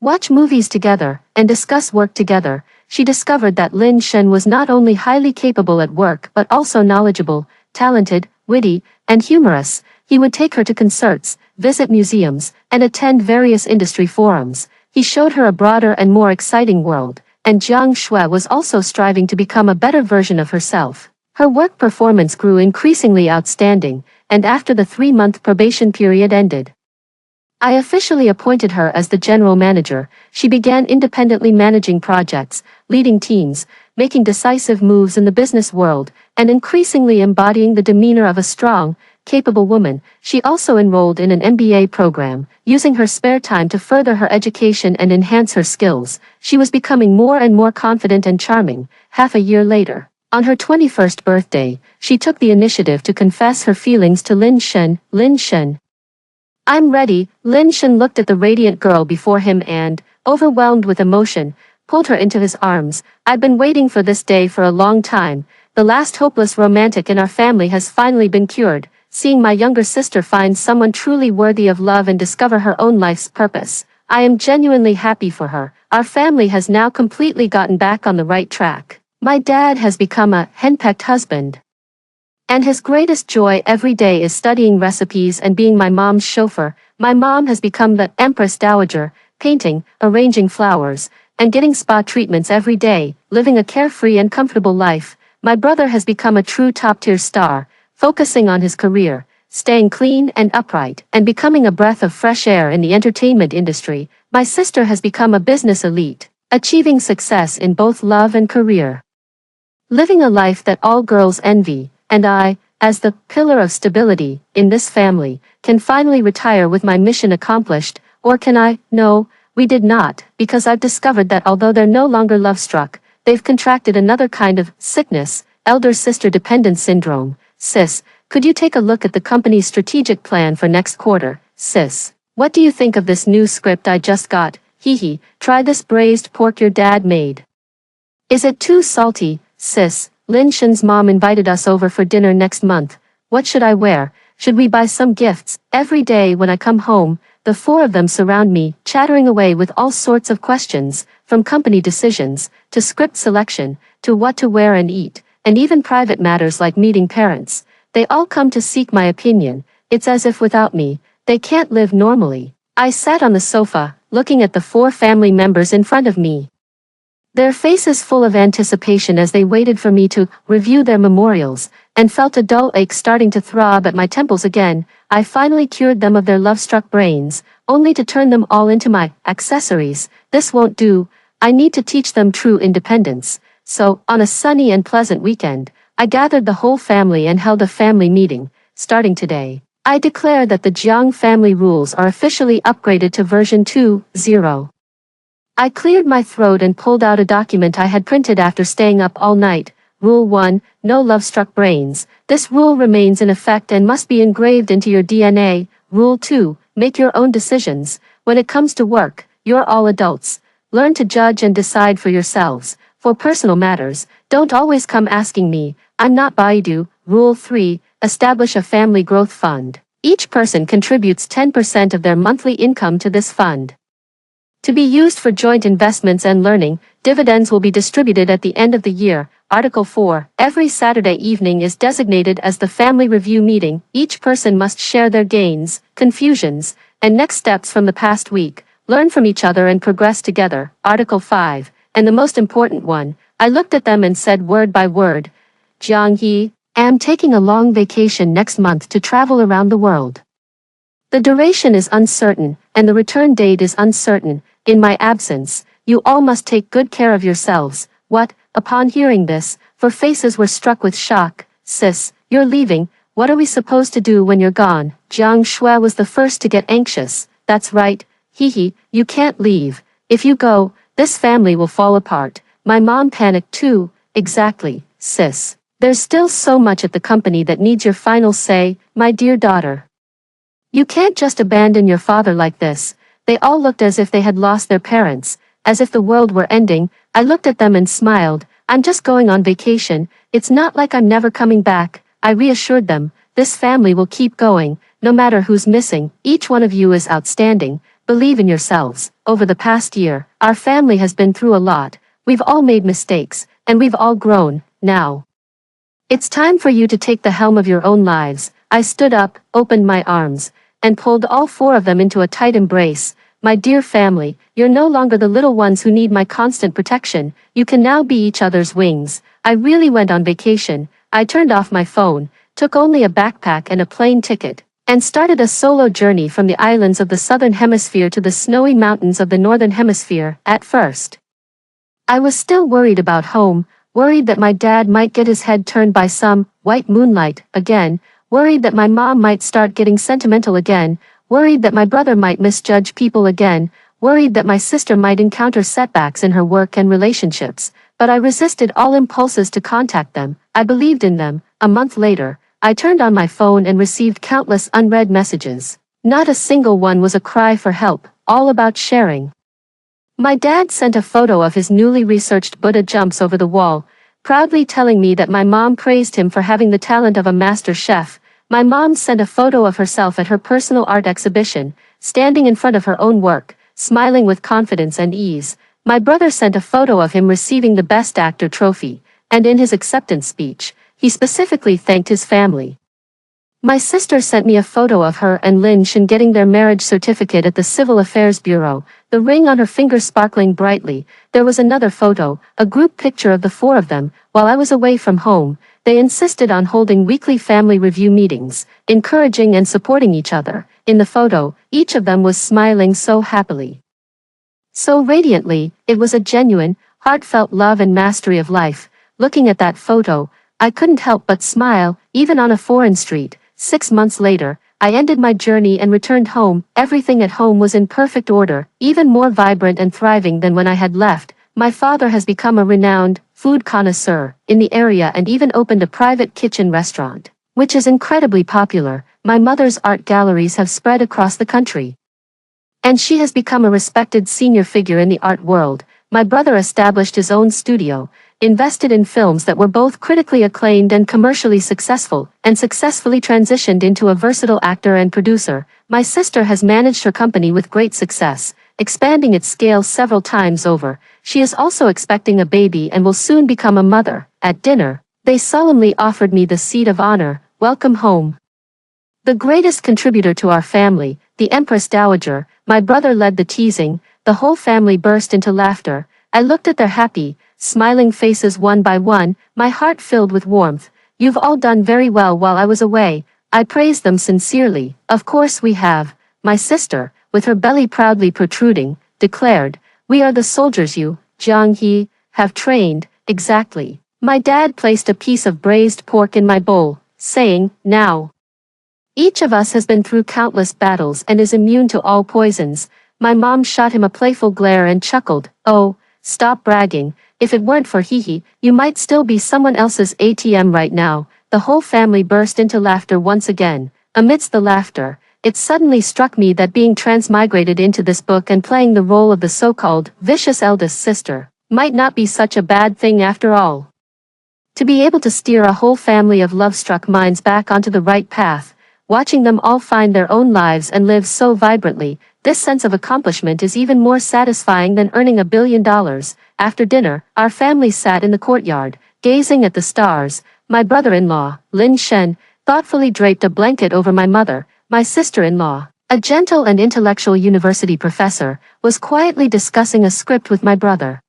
watch movies together, and discuss work together. She discovered that Lin Shen was not only highly capable at work but also knowledgeable, talented, witty, and humorous. He would take her to concerts, visit museums, and attend various industry forums. He showed her a broader and more exciting world, and Jiang Shue was also striving to become a better version of herself. Her work performance grew increasingly outstanding, and after the 3-month probation period ended, I officially appointed her as the general manager. She began independently managing projects, leading teams, making decisive moves in the business world, and increasingly embodying the demeanor of a strong, capable woman. She also enrolled in an MBA program, using her spare time to further her education and enhance her skills. She was becoming more and more confident and charming. Half a year later, on her 21st birthday, she took the initiative to confess her feelings to Lin Shen. Lin Shen, I'm ready. Lin Shen looked at the radiant girl before him and, overwhelmed with emotion, pulled her into his arms. I've been waiting for this day for a long time. The last hopeless romantic in our family has finally been cured. Seeing my younger sister find someone truly worthy of love and discover her own life's purpose, I am genuinely happy for her. Our family has now completely gotten back on the right track. My dad has become a henpecked husband, and his greatest joy every day is studying recipes and being my mom's chauffeur. My mom has become the Empress Dowager, painting, arranging flowers, and getting spa treatments every day, living a carefree and comfortable life. My brother has become a true top-tier star, focusing on his career, staying clean and upright, and becoming a breath of fresh air in the entertainment industry. My sister has become a business elite, achieving success in both love and career. Living a life that all girls envy, and I, as the pillar of stability in this family, can finally retire with my mission accomplished. Or can I? No, we did not, because I've discovered that although they're no longer love-struck, they've contracted another kind of sickness, elder sister dependence syndrome. Sis, could you take a look at the company's strategic plan for next quarter? Sis, what do you think of this new script I just got? Hee, try this braised pork your dad made. Is it too salty? Sis, Lin Shen's mom invited us over for dinner next month. What should I wear? Should we buy some gifts? Every day when I come home, the four of them surround me, chattering away with all sorts of questions, from company decisions, to script selection, to what to wear and eat, and even private matters like meeting parents. They all come to seek my opinion. It's as if without me, they can't live normally. I sat on the sofa, looking at the four family members in front of me. Their faces full of anticipation as they waited for me to review their memorials, and felt a dull ache starting to throb at my temples again. I finally cured them of their love-struck brains, only to turn them all into my accessories. This won't do. I need to teach them true independence. So, on a sunny and pleasant weekend, I gathered the whole family and held a family meeting. Starting today, I declare that the Jiang family rules are officially upgraded to version 2.0. I cleared my throat and pulled out a document I had printed after staying up all night. Rule 1, no love-struck brains. This rule remains in effect and must be engraved into your DNA. Rule 2, make your own decisions. When it comes to work, you're all adults. Learn to judge and decide for yourselves. For personal matters, don't always come asking me. I'm not Baidu. Rule 3, establish a family growth fund. Each person contributes 10% of their monthly income to this fund. To be used for joint investments and learning, dividends will be distributed at the end of the year. Article 4. Every Saturday evening is designated as the family review meeting. Each person must share their gains, confusions, and next steps from the past week, learn from each other and progress together. Article 5. And the most important one, I looked at them and said word by word, Jiang He, am taking a long vacation next month to travel around the world. The duration is uncertain, and the return date is uncertain. In my absence, you all must take good care of yourselves. What? Upon hearing this, four faces were struck with shock. Sis, you're leaving. What are we supposed to do when you're gone? Jiang Shui was the first to get anxious. That's right. Hee, you can't leave. If you go, this family will fall apart. My mom panicked too. Exactly, sis. There's still so much at the company that needs your final say, my dear daughter. You can't just abandon your father like this. They all looked as if they had lost their parents, as if the world were ending. I looked at them and smiled. I'm just going on vacation. It's not like I'm never coming back. I reassured them. This family will keep going, no matter who's missing. Each one of you is outstanding. Believe in yourselves. Over the past year, our family has been through a lot. We've all made mistakes, and we've all grown. Now, it's time for you to take the helm of your own lives. I stood up, opened my arms, and pulled all four of them into a tight embrace. My dear family, you're no longer the little ones who need my constant protection. You can now be each other's wings. I really went on vacation. I turned off my phone, took only a backpack and a plane ticket, and started a solo journey from the islands of the southern hemisphere to the snowy mountains of the northern hemisphere. At first, I was still worried about home, worried that my dad might get his head turned by some white moonlight again, worried that my mom might start getting sentimental again, worried that my brother might misjudge people again, worried that my sister might encounter setbacks in her work and relationships, but I resisted all impulses to contact them. I believed in them. A month later, I turned on my phone and received countless unread messages. Not a single one was a cry for help, all about sharing. My dad sent a photo of his newly researched Buddha jumps over the wall, proudly telling me that my mom praised him for having the talent of a master chef. My mom sent a photo of herself at her personal art exhibition, standing in front of her own work, smiling with confidence and ease. My brother sent a photo of him receiving the Best Actor trophy, and in his acceptance speech, he specifically thanked his family. My sister sent me a photo of her and Lin Shen getting their marriage certificate at the Civil Affairs Bureau, the ring on her finger sparkling brightly. There was another photo, a group picture of the four of them. While I was away from home, they insisted on holding weekly family review meetings, encouraging and supporting each other. In the photo, each of them was smiling so happily, so radiantly. It was a genuine, heartfelt love and mastery of life. Looking at that photo, I couldn't help but smile. Even on a foreign street, 6 months later, I ended my journey and returned home. Everything at home was in perfect order, even more vibrant and thriving than when I had left. My father has become a renowned food connoisseur in the area and even opened a private kitchen restaurant, which is incredibly popular. My mother's art galleries have spread across the country, and she has become a respected senior figure in the art world. My brother established his own studio, invested in films that were both critically acclaimed and commercially successful, and successfully transitioned into a versatile actor and producer. My sister has managed her company with great success, expanding its scale several times over. She is also expecting a baby and will soon become a mother. At dinner, they solemnly offered me the seat of honor. Welcome home. The greatest contributor to our family, the Empress Dowager. My brother led the teasing. The whole family burst into laughter. I looked at their happy, smiling faces one by one, my heart filled with warmth. You've all done very well while I was away. I praised them sincerely. Of course we have. My sister, with her belly proudly protruding, declared, we are the soldiers you, Jiang He, have trained. Exactly. My dad placed a piece of braised pork in my bowl, saying, now. Each of us has been through countless battles and is immune to all poisons. My mom shot him a playful glare and chuckled, oh, stop bragging. If it weren't for Hee, you might still be someone else's ATM right now. The whole family burst into laughter once again. Amidst the laughter, it suddenly struck me that being transmigrated into this book and playing the role of the so-called vicious eldest sister might not be such a bad thing after all. To be able to steer a whole family of love-struck minds back onto the right path, watching them all find their own lives and live so vibrantly, this sense of accomplishment is even more satisfying than earning $1 billion. After dinner, our family sat in the courtyard, gazing at the stars. My brother-in-law, Lin Shen, thoughtfully draped a blanket over my mother. My sister-in-law, a gentle and intellectual university professor, was quietly discussing a script with my brother.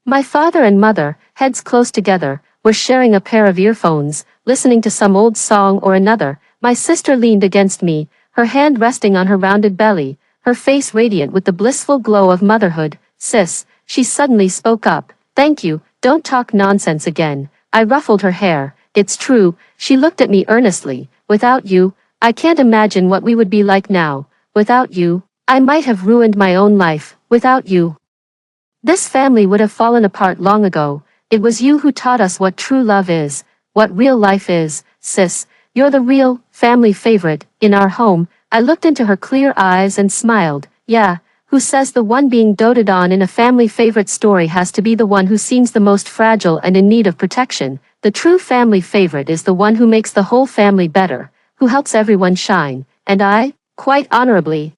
My father and mother, heads close together, were sharing a pair of earphones, listening to some old song or another. My sister leaned against me, her hand resting on her rounded belly, her face radiant with the blissful glow of motherhood. Sis, she suddenly spoke up. Thank you, don't talk nonsense again. I ruffled her hair. It's true, she looked at me earnestly. Without you, I can't imagine what we would be like now. Without you, I might have ruined my own life. Without you, this family would have fallen apart long ago. It was you who taught us what true love is, what real life is. Sis, you're the real family favorite in our home. I looked into her clear eyes and smiled. Yeah, who says the one being doted on in a family favorite story has to be the one who seems the most fragile and in need of protection? The true family favorite is the one who makes the whole family better, who helps everyone shine, and I, quite honorably,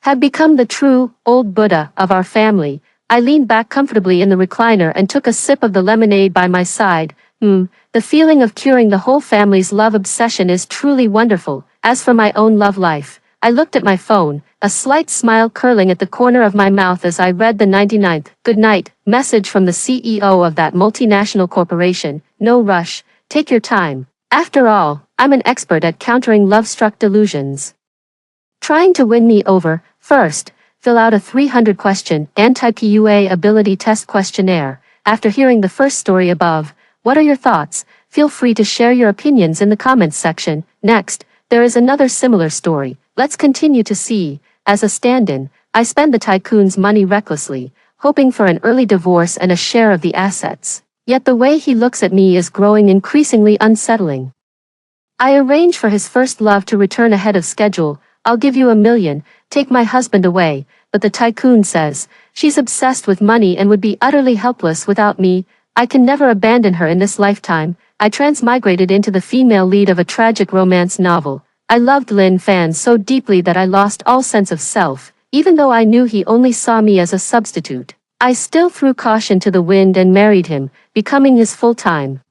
have become the true, old Buddha of our family. I leaned back comfortably in the recliner and took a sip of the lemonade by my side. The feeling of curing the whole family's love obsession is truly wonderful. As for my own love life, I looked at my phone, a slight smile curling at the corner of my mouth as I read the 99th good night message from the CEO of that multinational corporation. No rush, take your time. After all, I'm an expert at countering love-struck delusions. Trying to win me over. First, fill out a 300-question anti-PUA ability test questionnaire. After hearing the first story above, what are your thoughts? Feel free to share your opinions in the comments section. Next, there is another similar story. Let's continue to see. As a stand-in, I spend the tycoon's money recklessly, hoping for an early divorce and a share of the assets. Yet the way he looks at me is growing increasingly unsettling. I arrange for his first love to return ahead of schedule. I'll give you $1 million, take my husband away. But the tycoon says, she's obsessed with money and would be utterly helpless without me. I can never abandon her in this lifetime. I transmigrated into the female lead of a tragic romance novel. I loved Lin Fan so deeply that I lost all sense of self. Even though I knew he only saw me as a substitute, I still threw caution to the wind and married him, becoming his full-time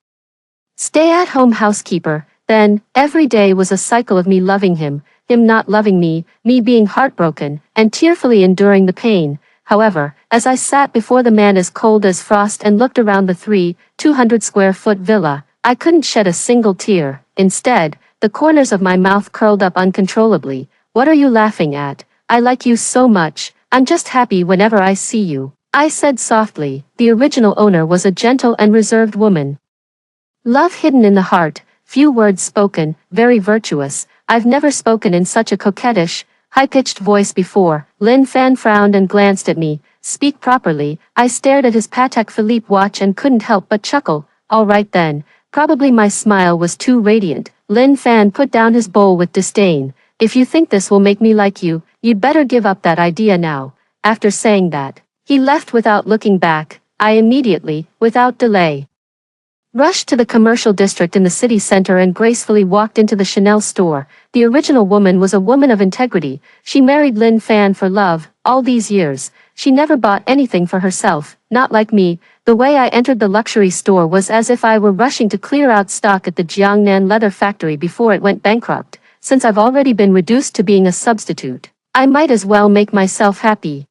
stay-at-home housekeeper. Then, every day was a cycle of me loving him not loving me being heartbroken, and tearfully enduring the pain. However, as I sat before the man as cold as frost and looked around the 200 square foot villa, I couldn't shed a single tear. Instead, the corners of my mouth curled up uncontrollably. What are you laughing at? I like you so much. I'm just happy whenever I see you, I said softly. The original owner was a gentle and reserved woman. Love hidden in the heart, few words spoken, very virtuous. I've never spoken in such a coquettish, high-pitched voice before. Lin Fan frowned and glanced at me. Speak properly. I stared at his Patek Philippe watch and couldn't help but chuckle. All right then. Probably my smile was too radiant. Lin Fan put down his bowl with disdain. If you think this will make me like you, you'd better give up that idea now. After saying that, he left without looking back. I immediately, without delay, rushed to the commercial district in the city center and gracefully walked into the Chanel store. The original woman was a woman of integrity. She married Lin Fan for love. All these years, she never bought anything for herself, not like me. The way I entered the luxury store was as if I were rushing to clear out stock at the Jiangnan leather factory before it went bankrupt. Since I've already been reduced to being a substitute, I might as well make myself happy.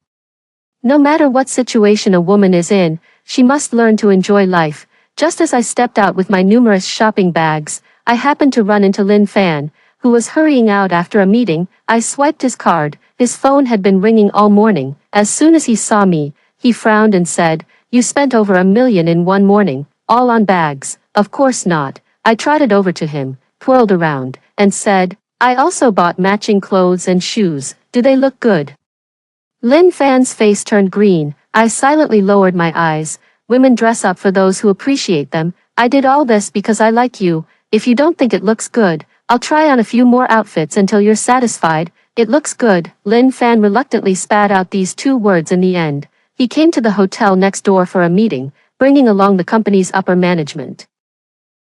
No matter what situation a woman is in, she must learn to enjoy life. Just as I stepped out with my numerous shopping bags, I happened to run into Lin Fan, who was hurrying out after a meeting. I swiped his card. His phone had been ringing all morning. As soon as he saw me, he frowned and said, "You spent over $1 million in one morning, all on bags." Of course not. I trotted over to him, twirled around, and said, "I also bought matching clothes and shoes. Do they look good?" Lin Fan's face turned green. I silently lowered my eyes. Women dress up for those who appreciate them. I did all this because I like you. If you don't think it looks good, I'll try on a few more outfits until you're satisfied. It looks good. Lin Fan reluctantly spat out these two words in the end. He came to the hotel next door for a meeting, bringing along the company's upper management.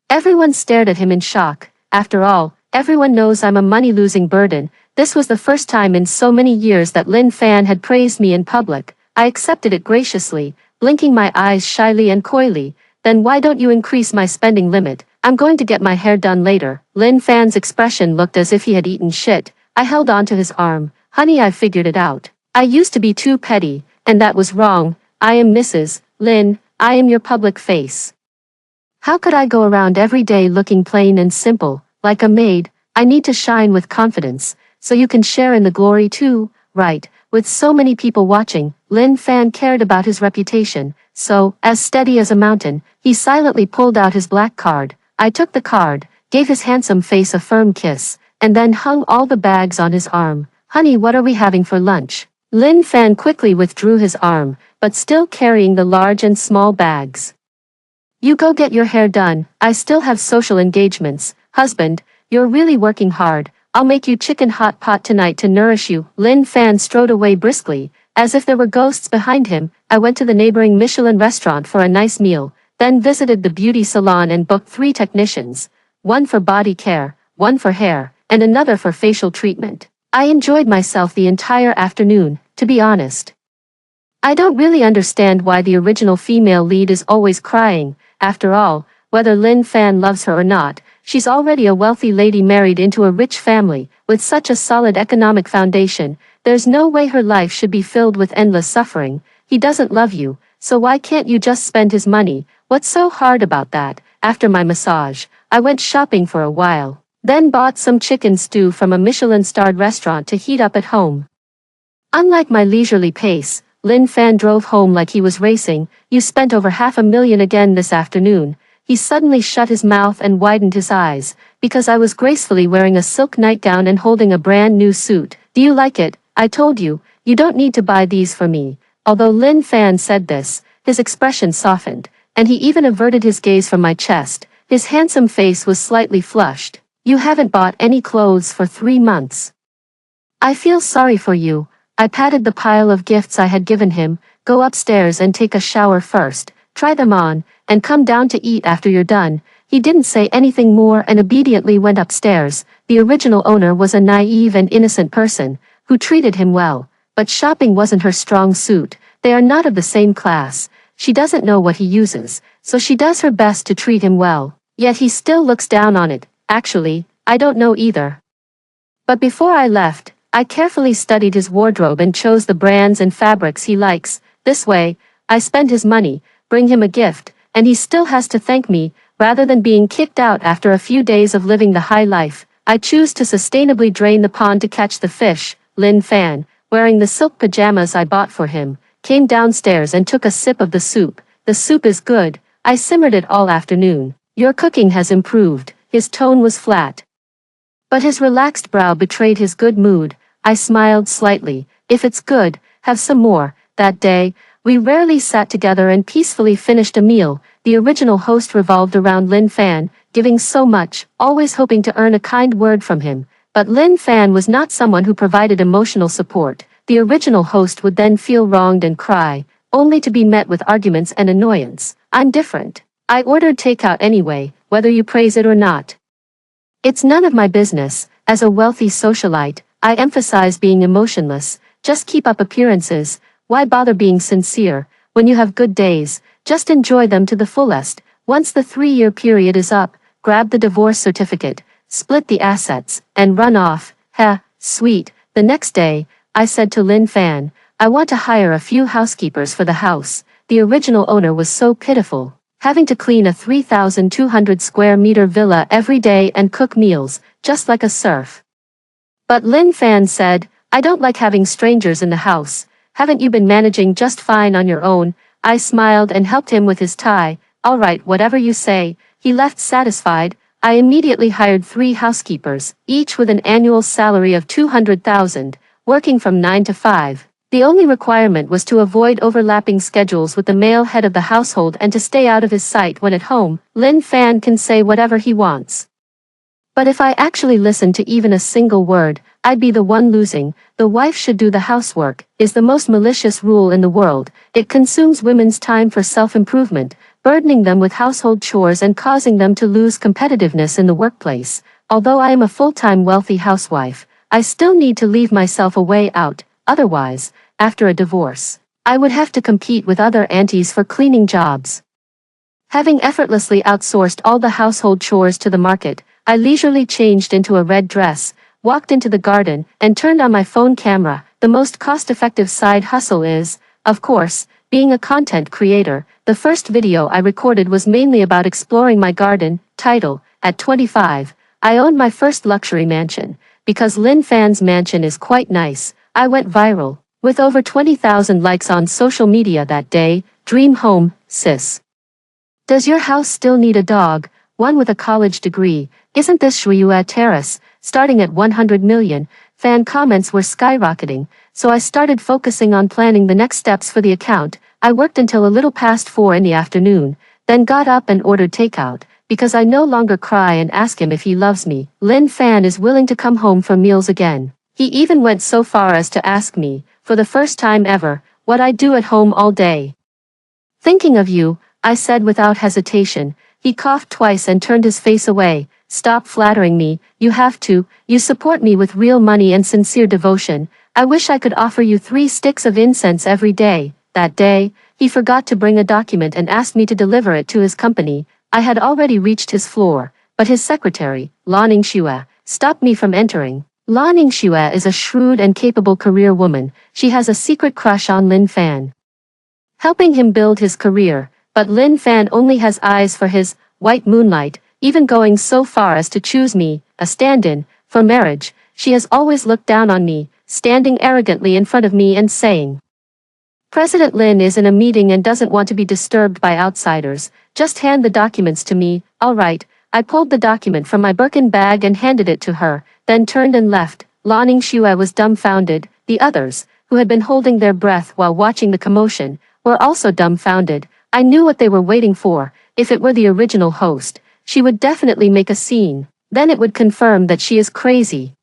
Everyone stared at him in shock. After all, everyone knows I'm a money-losing burden. This was the first time in so many years that Lin Fan had praised me in public. I accepted it graciously, blinking my eyes shyly and coyly. "Then why don't you increase my spending limit? I'm going to get my hair done later." Lin Fan's expression looked as if he had eaten shit. I held onto his arm. "Honey, I figured it out. I used to be too petty, and that was wrong. I am Mrs. Lin. I am your public face. How could I go around every day looking plain and simple, like a maid? I need to shine with confidence, so you can share in the glory too, right?" With so many people watching, Lin Fan cared about his reputation, so, as steady as a mountain, he silently pulled out his black card. I took the card, gave his handsome face a firm kiss, and then hung all the bags on his arm. "Honey, what are we having for lunch?" Lin Fan quickly withdrew his arm, but still carrying the large and small bags. "You go get your hair done. I still have social engagements. Husband, you're really working hard. I'll make you chicken hot pot tonight to nourish you." Lin Fan strode away briskly, as if there were ghosts behind him. I went to the neighboring Michelin restaurant for a nice meal, then visited the beauty salon and booked 3 technicians, one for body care, one for hair, and another for facial treatment. I enjoyed myself the entire afternoon, to be honest. I don't really understand why the original female lead is always crying. After all, whether Lin Fan loves her or not, she's already a wealthy lady married into a rich family. With such a solid economic foundation, there's no way her life should be filled with endless suffering. He doesn't love you, so why can't you just spend his money? What's so hard about that? After my massage, I went shopping for a while, then bought some chicken stew from a Michelin-starred restaurant to heat up at home. Unlike my leisurely pace, Lin Fan drove home like he was racing. "You spent over $500,000 again this afternoon." He suddenly shut his mouth and widened his eyes, because I was gracefully wearing a silk nightgown and holding a brand new suit. "Do you like it? I told you, you don't need to buy these for me." Although Lin Fan said this, his expression softened, and he even averted his gaze from my chest. His handsome face was slightly flushed. "You haven't bought any clothes for 3 months. I feel sorry for you." I patted the pile of gifts I had given him. "Go upstairs and take a shower first, try them on, and come down to eat after you're done." He didn't say anything more and obediently went upstairs. The original owner was a naive and innocent person, who treated him well, but shopping wasn't her strong suit. They are not of the same class. She doesn't know what he uses, so she does her best to treat him well. Yet he still looks down on it. Actually, I don't know either. But before I left, I carefully studied his wardrobe and chose the brands and fabrics he likes. This way, I spend his money, bring him a gift, and he still has to thank me, rather than being kicked out after a few days of living the high life. I choose to sustainably drain the pond to catch the fish. Lin Fan, wearing the silk pajamas I bought for him, came downstairs and took a sip of the soup. The soup is good. I simmered it all afternoon. Your cooking has improved. His tone was flat, but his relaxed brow betrayed his good mood. I smiled slightly. If it's good, have some more. That day, we rarely sat together and peacefully finished a meal. The original host revolved around Lin Fan, giving so much, always hoping to earn a kind word from him. But Lin Fan was not someone who provided emotional support. The original host would then feel wronged and cry, only to be met with arguments and annoyance. I'm different. I ordered takeout anyway, whether you praise it or not. It's none of my business. As a wealthy socialite, I emphasize being emotionless. Just keep up appearances. Why bother being sincere? When you have good days, just enjoy them to the fullest. Once the 3-year period is up, grab the divorce certificate, split the assets, and run off. Heh, sweet. The next day, I said to Lin Fan, I want to hire a few housekeepers for the house. The original owner was so pitiful, having to clean a 3,200 square meter villa every day and cook meals, just like a serf. But Lin Fan said, I don't like having strangers in the house. Haven't you been managing just fine on your own? I smiled and helped him with his tie. All right, whatever you say. He left satisfied. I immediately hired 3 housekeepers, each with an annual salary of 200,000, working from 9 to 5. The only requirement was to avoid overlapping schedules with the male head of the household and to stay out of his sight when at home. Lin Fan can say whatever he wants, but if I actually listened to even a single word, I'd be the one losing. The wife should do the housework, is the most malicious rule in the world. It consumes women's time for self-improvement, burdening them with household chores and causing them to lose competitiveness in the workplace. Although I am a full-time wealthy housewife, I still need to leave myself a way out. Otherwise, after a divorce, I would have to compete with other aunties for cleaning jobs. Having effortlessly outsourced all the household chores to the market, I leisurely changed into a red dress, walked into the garden, and turned on my phone camera. The most cost-effective side hustle is, of course, being a content creator. The first video I recorded was mainly about exploring my garden. Title, at 25, I owned my first luxury mansion. Because Lin Fan's mansion is quite nice, I went viral, with over 20,000 likes on social media that day. Dream home, sis. Does your house still need a dog? One with a college degree. Isn't this Shuya Terrace? Starting at 100 million, fan comments were skyrocketing, so I started focusing on planning the next steps for the account. I worked until a little past 4 in the afternoon, then got up and ordered takeout, because I no longer cry and ask him if he loves me. Lin Fan is willing to come home for meals again. He even went so far as to ask me, for the first time ever, what I do at home all day. Thinking of you, I said without hesitation. He coughed twice and turned his face away. Stop flattering me, you have to. You support me with real money and sincere devotion. I wish I could offer you 3 sticks of incense every day. That day, he forgot to bring a document and asked me to deliver it to his company. I had already reached his floor, but his secretary, La Ningxue, stopped me from entering. La Ningxue is a shrewd and capable career woman. She has a secret crush on Lin Fan, helping him build his career. But Lin Fan only has eyes for his white moonlight, even going so far as to choose me, a stand-in, for marriage. She has always looked down on me, standing arrogantly in front of me and saying, President Lin is in a meeting and doesn't want to be disturbed by outsiders. Just hand the documents to me. All right. I pulled the document from my Birkin bag and handed it to her, then turned and left. La Ningxue was dumbfounded. The others, who had been holding their breath while watching the commotion, were also dumbfounded. I knew what they were waiting for. If it were the original host, she would definitely make a scene. Then it would confirm that she is crazy,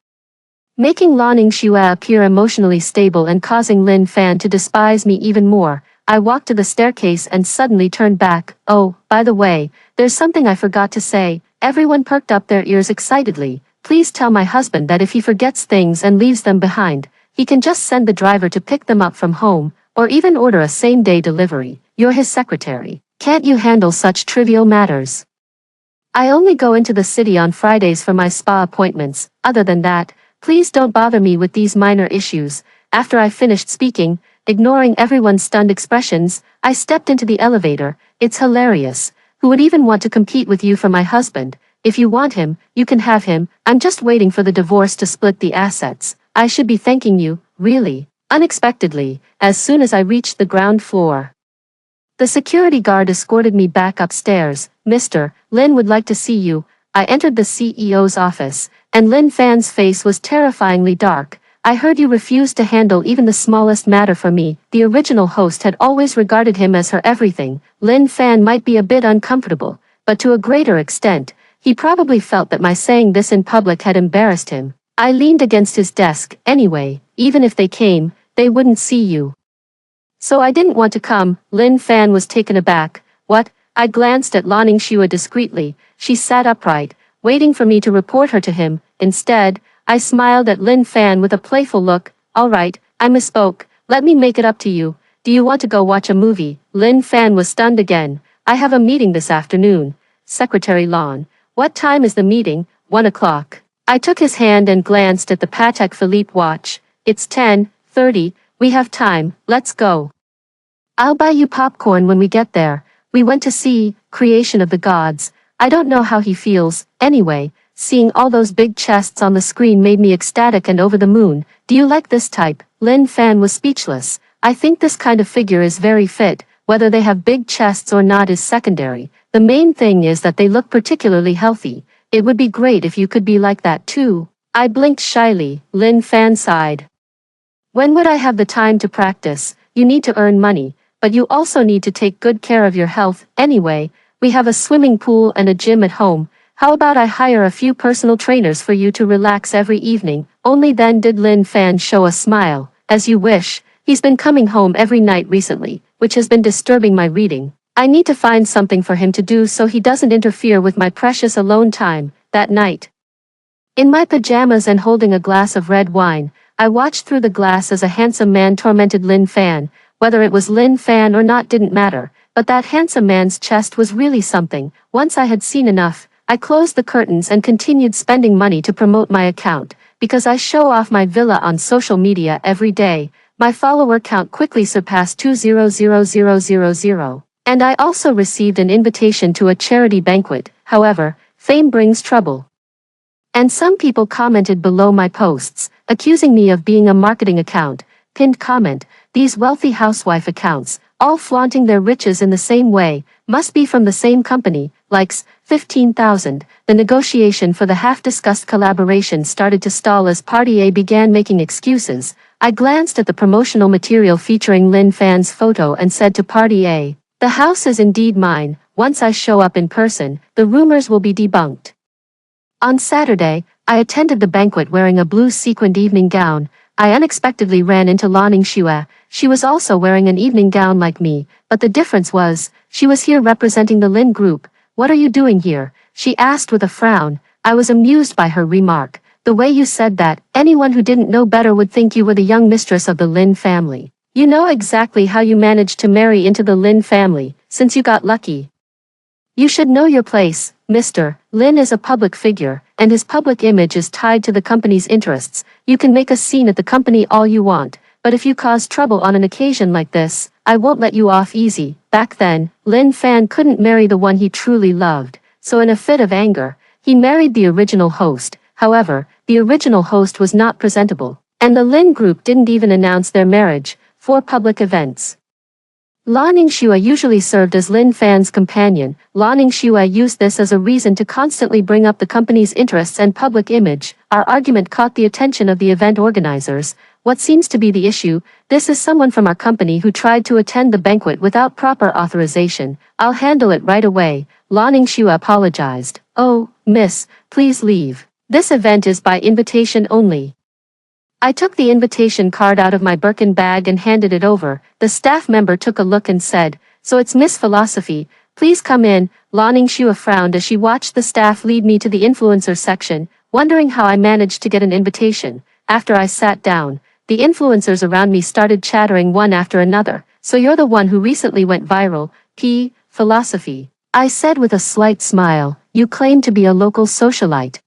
making La Ningxue appear emotionally stable and causing Lin Fan to despise me even more. I walked to the staircase and suddenly turned back. Oh, by the way, there's something I forgot to say. Everyone perked up their ears excitedly. Please tell my husband that if he forgets things and leaves them behind, he can just send the driver to pick them up from home, or even order a same-day delivery. You're his secretary. Can't you handle such trivial matters? I only go into the city on Fridays for my spa appointments. Other than that, please don't bother me with these minor issues. After I finished speaking, ignoring everyone's stunned expressions, I stepped into the elevator. It's hilarious. Who would even want to compete with you for my husband? If you want him, you can have him. I'm just waiting for the divorce to split the assets. I should be thanking you, really. Unexpectedly, as soon as I reached the ground floor, the security guard escorted me back upstairs. Mr. Lin would like to see you. I entered the CEO's office, and Lin Fan's face was terrifyingly dark. I heard you refused to handle even the smallest matter for me. The original host had always regarded him as her everything. Lin Fan might be a bit uncomfortable, but to a greater extent, he probably felt that my saying this in public had embarrassed him. I leaned against his desk. Anyway, even if they came, they wouldn't see you. So I didn't want to come. Lin Fan was taken aback. What? I glanced at Lan Ningxue discreetly. She sat upright, waiting for me to report her to him. Instead, I smiled at Lin Fan with a playful look. All right, I misspoke. Let me make it up to you. Do you want to go watch a movie? Lin Fan was stunned again. I have a meeting this afternoon. Secretary Lan. What time is the meeting? 1 o'clock. I took his hand and glanced at the Patek Philippe watch. It's 10:30. We have time. Let's go. I'll buy you popcorn when we get there. We went to see Creation of the Gods. I don't know how he feels. Anyway, seeing all those big chests on the screen made me ecstatic and over the moon. Do you like this type? Lin Fan was speechless. I think this kind of figure is very fit. Whether they have big chests or not is secondary. The main thing is that they look particularly healthy. It would be great if you could be like that too. I blinked shyly. Lin Fan sighed. When would I have the time to practice? You need to earn money, but you also need to take good care of your health. Anyway, we have a swimming pool and a gym at home. How about I hire a few personal trainers for you to relax every evening? Only then did Lin Fan show a smile. As you wish. He's been coming home every night recently, which has been disturbing my reading. I need to find something for him to do so he doesn't interfere with my precious alone time. That night, in my pajamas and holding a glass of red wine, I watched through the glass as a handsome man tormented Lin Fan. Whether it was Lin Fan or not didn't matter, but that handsome man's chest was really something. Once I had seen enough, I closed the curtains and continued spending money to promote my account, because I show off my villa on social media every day. My follower count quickly surpassed 200,000, and I also received an invitation to a charity banquet. However, fame brings trouble. And some people commented below my posts, accusing me of being a marketing account. Pinned comment, these wealthy housewife accounts, all flaunting their riches in the same way, must be from the same company. Likes, 15,000. The negotiation for the half-discussed collaboration started to stall as Party A began making excuses. I glanced at the promotional material featuring Lin Fan's photo and said to Party A, the house is indeed mine. Once I show up in person, the rumors will be debunked. On Saturday, I attended the banquet wearing a blue sequined evening gown. I unexpectedly ran into Lan Ningxue. She was also wearing an evening gown like me, but the difference was, she was here representing the Lin group. What are you doing here? She asked with a frown. I was amused by her remark. The way you said that, anyone who didn't know better would think you were the young mistress of the Lin family. You know exactly how you managed to marry into the Lin family, since you got lucky. You should know your place, Mr. Lin is a public figure, and his public image is tied to the company's interests. You can make a scene at the company all you want, but if you cause trouble on an occasion like this, I won't let you off easy. Back then, Lin Fan couldn't marry the one he truly loved, so in a fit of anger, he married the original host. However, the original host was not presentable, and the Lin group didn't even announce their marriage for public events. Lan Ningxue usually served as Lin Fan's companion. Lan Ningxue used this as a reason to constantly bring up the company's interests and public image. Our argument caught the attention of the event organizers. What seems to be the issue? This is someone from our company who tried to attend the banquet without proper authorization. I'll handle it right away. Lan Ningxue apologized. Oh, miss, please leave. This event is by invitation only. I took the invitation card out of my Birkin bag and handed it over. The staff member took a look and said, so it's Miss Philosophy, please come in. Lan Ningxue frowned as she watched the staff lead me to the influencer section, wondering how I managed to get an invitation. After I sat down, the influencers around me started chattering one after another. So you're the one who recently went viral, Philosophy. I said with a slight smile. You claim to be a local socialite.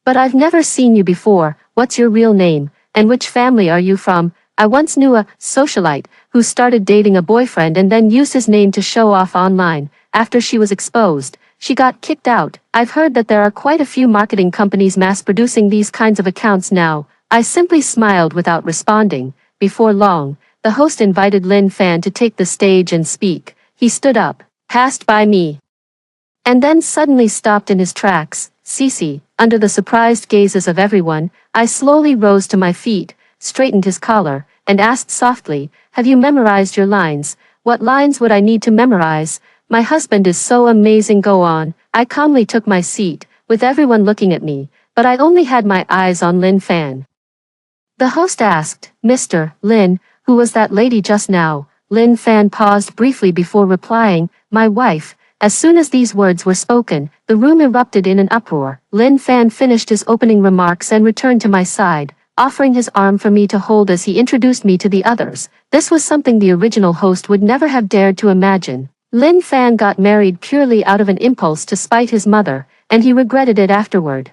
But I've never seen you before. What's your real name, and which family are you from? I once knew a socialite who started dating a boyfriend and then used his name to show off online. After she was exposed, she got kicked out. I've heard that there are quite a few marketing companies mass-producing these kinds of accounts now. I simply smiled without responding. Before long, the host invited Lin Fan to take the stage and speak. He stood up, passed by me, and then suddenly stopped in his tracks. Cece, under the surprised gazes of everyone, I slowly rose to my feet, straightened his collar, and asked softly, "Have you memorized your lines?" "What lines would I need to memorize? My husband is so amazing." "Go on." I calmly took my seat, with everyone looking at me, but I only had my eyes on Lin Fan. The host asked, "Mr. Lin, who was that lady just now?" Lin Fan paused briefly before replying, "My wife." As soon as these words were spoken, the room erupted in an uproar. Lin Fan finished his opening remarks and returned to my side, offering his arm for me to hold as he introduced me to the others. This was something the original host would never have dared to imagine. Lin Fan got married purely out of an impulse to spite his mother, and he regretted it afterward.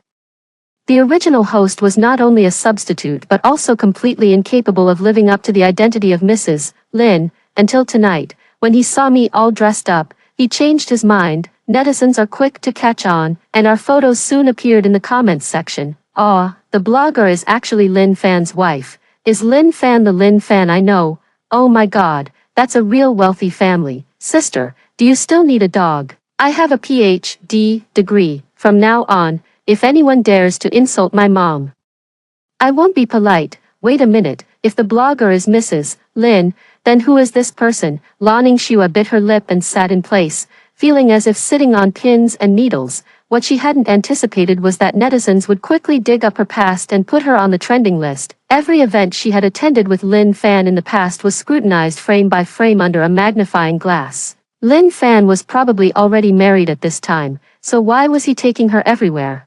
The original host was not only a substitute but also completely incapable of living up to the identity of Mrs. Lin, until tonight, when he saw me all dressed up. He changed his mind. Netizens are quick to catch on, and our photos soon appeared in the comments section. "Ah, the blogger is actually Lin Fan's wife. Is Lin Fan the Lin Fan I know? Oh my god, that's a real wealthy family." "Sister, do you still need a dog? I have a PhD degree. From now on, if anyone dares to insult my mom, I won't be polite." "Wait a minute, if the blogger is Mrs. Lin, then who is this person?" Lan Ningxue bit her lip and sat in place, feeling as if sitting on pins and needles. What she hadn't anticipated was that netizens would quickly dig up her past and put her on the trending list. Every event she had attended with Lin Fan in the past was scrutinized frame by frame under a magnifying glass. Lin Fan was probably already married at this time, so why was he taking her everywhere?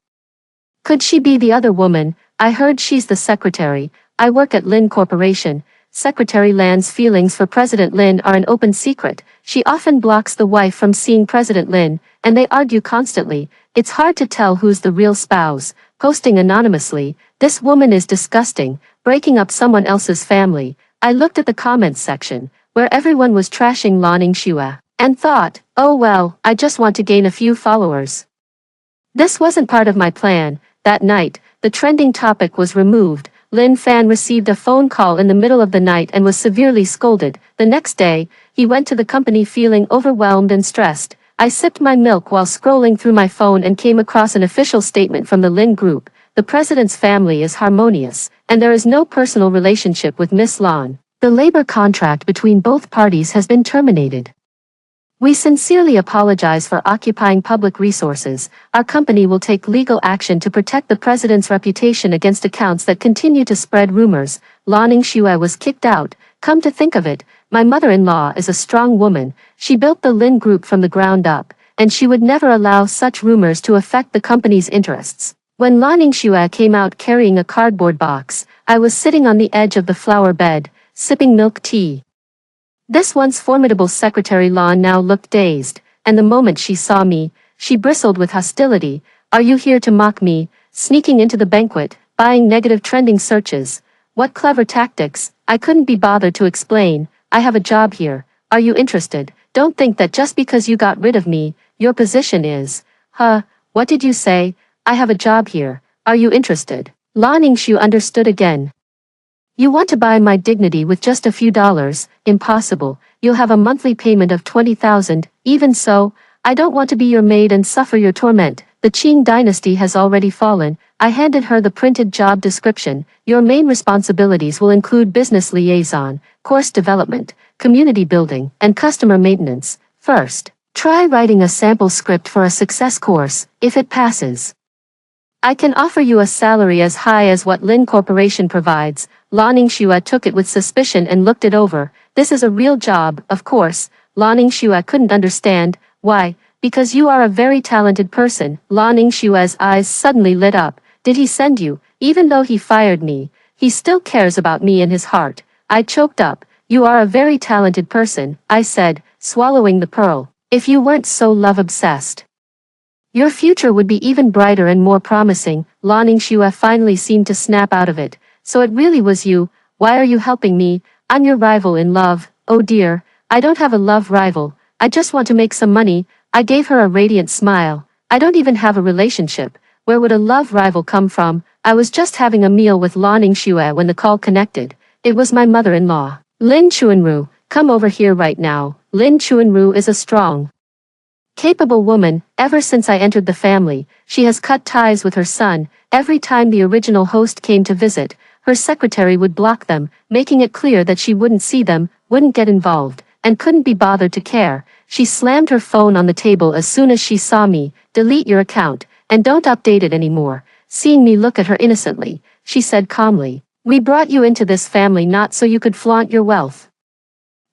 Could she be the other woman? "I heard she's the secretary. I work at Lin Corporation." Secretary Lan's feelings for President Lin are an open secret. She often blocks the wife from seeing President Lin, and they argue constantly. It's hard to tell who's the real spouse. Posting anonymously, "This woman is disgusting, breaking up someone else's family." I looked at the comments section, where everyone was trashing Lan Ningxue, and thought, oh well, I just want to gain a few followers. This wasn't part of my plan. That night, the trending topic was removed. Lin Fan received a phone call in the middle of the night and was severely scolded. The next day, he went to the company feeling overwhelmed and stressed. I sipped my milk while scrolling through my phone and came across an official statement from the Lin Group. The president's family is harmonious, and there is no personal relationship with Miss Lan. The labor contract between both parties has been terminated. We sincerely apologize for occupying public resources. Our company will take legal action to protect the president's reputation against accounts that continue to spread rumors. Lan Ningxue was kicked out. Come to think of it, my mother-in-law is a strong woman. She built the Lin Group from the ground up, and she would never allow such rumors to affect the company's interests. When Lan Ningxue came out carrying a cardboard box, I was sitting on the edge of the flower bed, sipping milk tea. This once formidable secretary Lan now looked dazed, and the moment she saw me, she bristled with hostility. "Are you here to mock me? Sneaking into the banquet, buying negative trending searches? What clever tactics?" I couldn't be bothered to explain. "I have a job here. Are you interested? Don't think that just because you got rid of me, your position is..." "Huh, what did you say?" "I have a job here. Are you interested?" Lan Ningxue understood again. "You want to buy my dignity with just a few dollars? Impossible. You'll have a monthly payment of 20,000. Even so, I don't want to be your maid and suffer your torment. The Qing dynasty has already fallen." I handed her the printed job description. "Your main responsibilities will include business liaison, course development, community building, and customer maintenance. First, try writing a sample script for a success course. If it passes, I can offer you a salary as high as what Lin Corporation provides." Lan Ningxue took it with suspicion and looked it over. "This is a real job, of course." Lan Ningxue couldn't understand. "Why?" "Because you are a very talented person." Lan Ningxue's eyes suddenly lit up. "Did he send you? Even though he fired me, he still cares about me in his heart." I choked up. "You are a very talented person," I said, swallowing the pearl. "If you weren't so love-obsessed, Your future would be even brighter and more promising. Lan Ningxue finally seemed to snap out of it. So it really was you. Why are you helping me? I'm your rival in love. Oh dear, I don't have a love rival. I just want to make some money. I gave her a radiant smile. I don't even have a relationship. Where would a love rival come from? I was just having a meal with Lan Ningxue when the call connected. It was my mother-in-law. Lin Chuanru, come over here right now. Lin Chuanru is a strong, capable woman. Ever since I entered the family, she has cut ties with her son. Every time the original host came to visit, her secretary would block them, making it clear that she wouldn't see them, wouldn't get involved, and couldn't be bothered to care. She slammed her phone on the table as soon as she saw me. Delete your account, and don't update it anymore. Seeing me look at her innocently, she said calmly, we brought you into this family not so you could flaunt your wealth.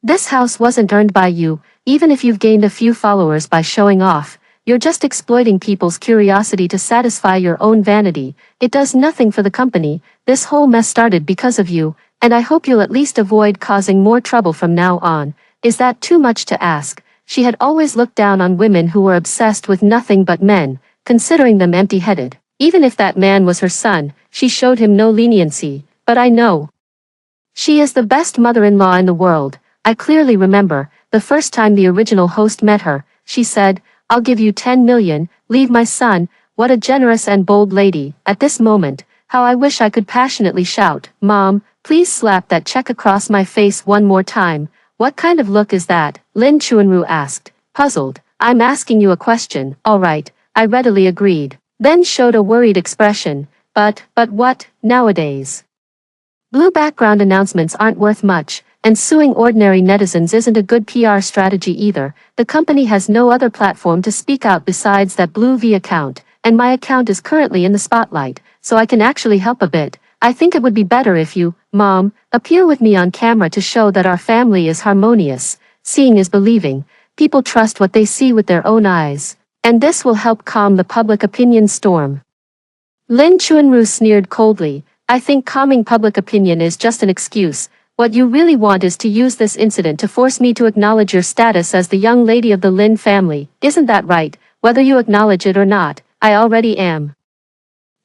This house wasn't earned by you. Even if you've gained a few followers by showing off, you're just exploiting people's curiosity to satisfy your own vanity. It does nothing for the company. This whole mess started because of you, and I hope you'll at least avoid causing more trouble from now on. Is that too much to ask? She had always looked down on women who were obsessed with nothing but men, considering them empty-headed. Even if that man was her son, she showed him no leniency. But I know she is the best mother-in-law in the world. I clearly remember, the first time the original host met her, she said, I'll give you 10 million, leave my son. What a generous and bold lady. At this moment, how I wish I could passionately shout, Mom, please slap that check across my face one more time. What kind of look is that? Lin Chuanru asked, puzzled. I'm asking you a question. All right, I readily agreed. Then showed a worried expression. But what, nowadays? Blue background announcements aren't worth much, and suing ordinary netizens isn't a good PR strategy either. The company has no other platform to speak out besides that Blue V account, and my account is currently in the spotlight, so I can actually help a bit. I think it would be better if you, Mom, appear with me on camera to show that our family is harmonious. Seeing is believing. People trust what they see with their own eyes, and this will help calm the public opinion storm. Lin Chuanru sneered coldly. I think calming public opinion is just an excuse. What you really want is to use this incident to force me to acknowledge your status as the young lady of the Lin family. Isn't that right? Whether you acknowledge it or not, I already am.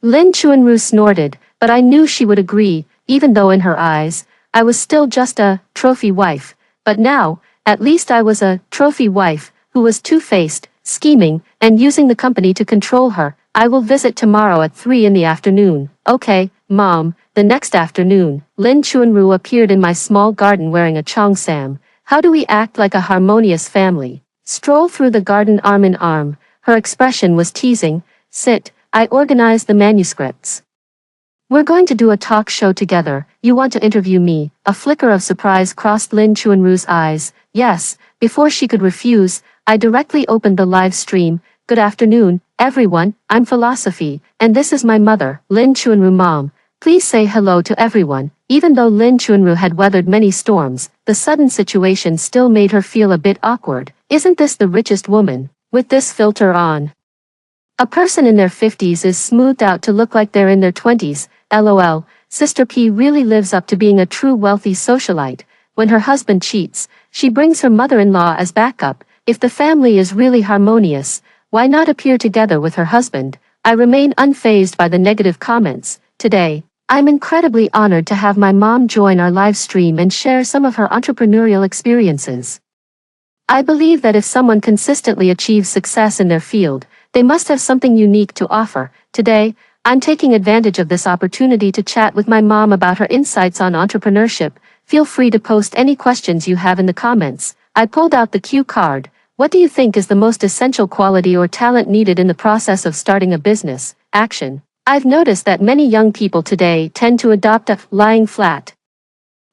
Lin Chuanru snorted, but I knew she would agree, even though in her eyes, I was still just a trophy wife. But now, at least I was a trophy wife, who was two-faced, scheming, and using the company to control her. I will visit tomorrow at 3 in the afternoon. Okay, Mom. The next afternoon, Lin Chuanru appeared in my small garden wearing a cheongsam. How do we act like a harmonious family? Stroll through the garden arm in arm. Her expression was teasing. Sit, I organized the manuscripts. We're going to do a talk show together. You want to interview me? A flicker of surprise crossed Lin Chuanru's eyes. Yes, before she could refuse, I directly opened the live stream. Good afternoon, everyone. I'm Philosophy, and this is my mother, Lin Chuanru. Mom, please say hello to everyone. Even though Lin Chuanru had weathered many storms, the sudden situation still made her feel a bit awkward. Isn't this the richest woman, with this filter on? A person in their 50s is smoothed out to look like they're in their 20s. LOL, Sister P really lives up to being a true wealthy socialite. When her husband cheats, she brings her mother-in-law as backup. If the family is really harmonious, why not appear together with her husband? I remain unfazed by the negative comments. Today, I'm incredibly honored to have my mom join our live stream and share some of her entrepreneurial experiences. I believe that if someone consistently achieves success in their field, they must have something unique to offer. Today, I'm taking advantage of this opportunity to chat with my mom about her insights on entrepreneurship. Feel free to post any questions you have in the comments. I pulled out the cue card. What do you think is the most essential quality or talent needed in the process of starting a business? Action. I've noticed that many young people today tend to adopt a lying flat,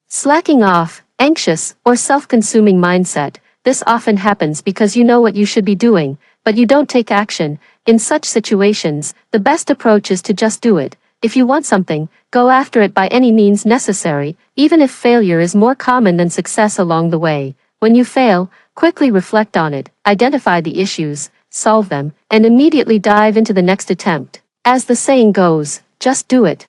slacking off, anxious, or self-consuming mindset. This often happens because you know what you should be doing, but you don't take action. In such situations, the best approach is to just do it. If you want something, go after it by any means necessary, even if failure is more common than success along the way. When you fail, quickly reflect on it, identify the issues, solve them, and immediately dive into the next attempt. As the saying goes, just do it.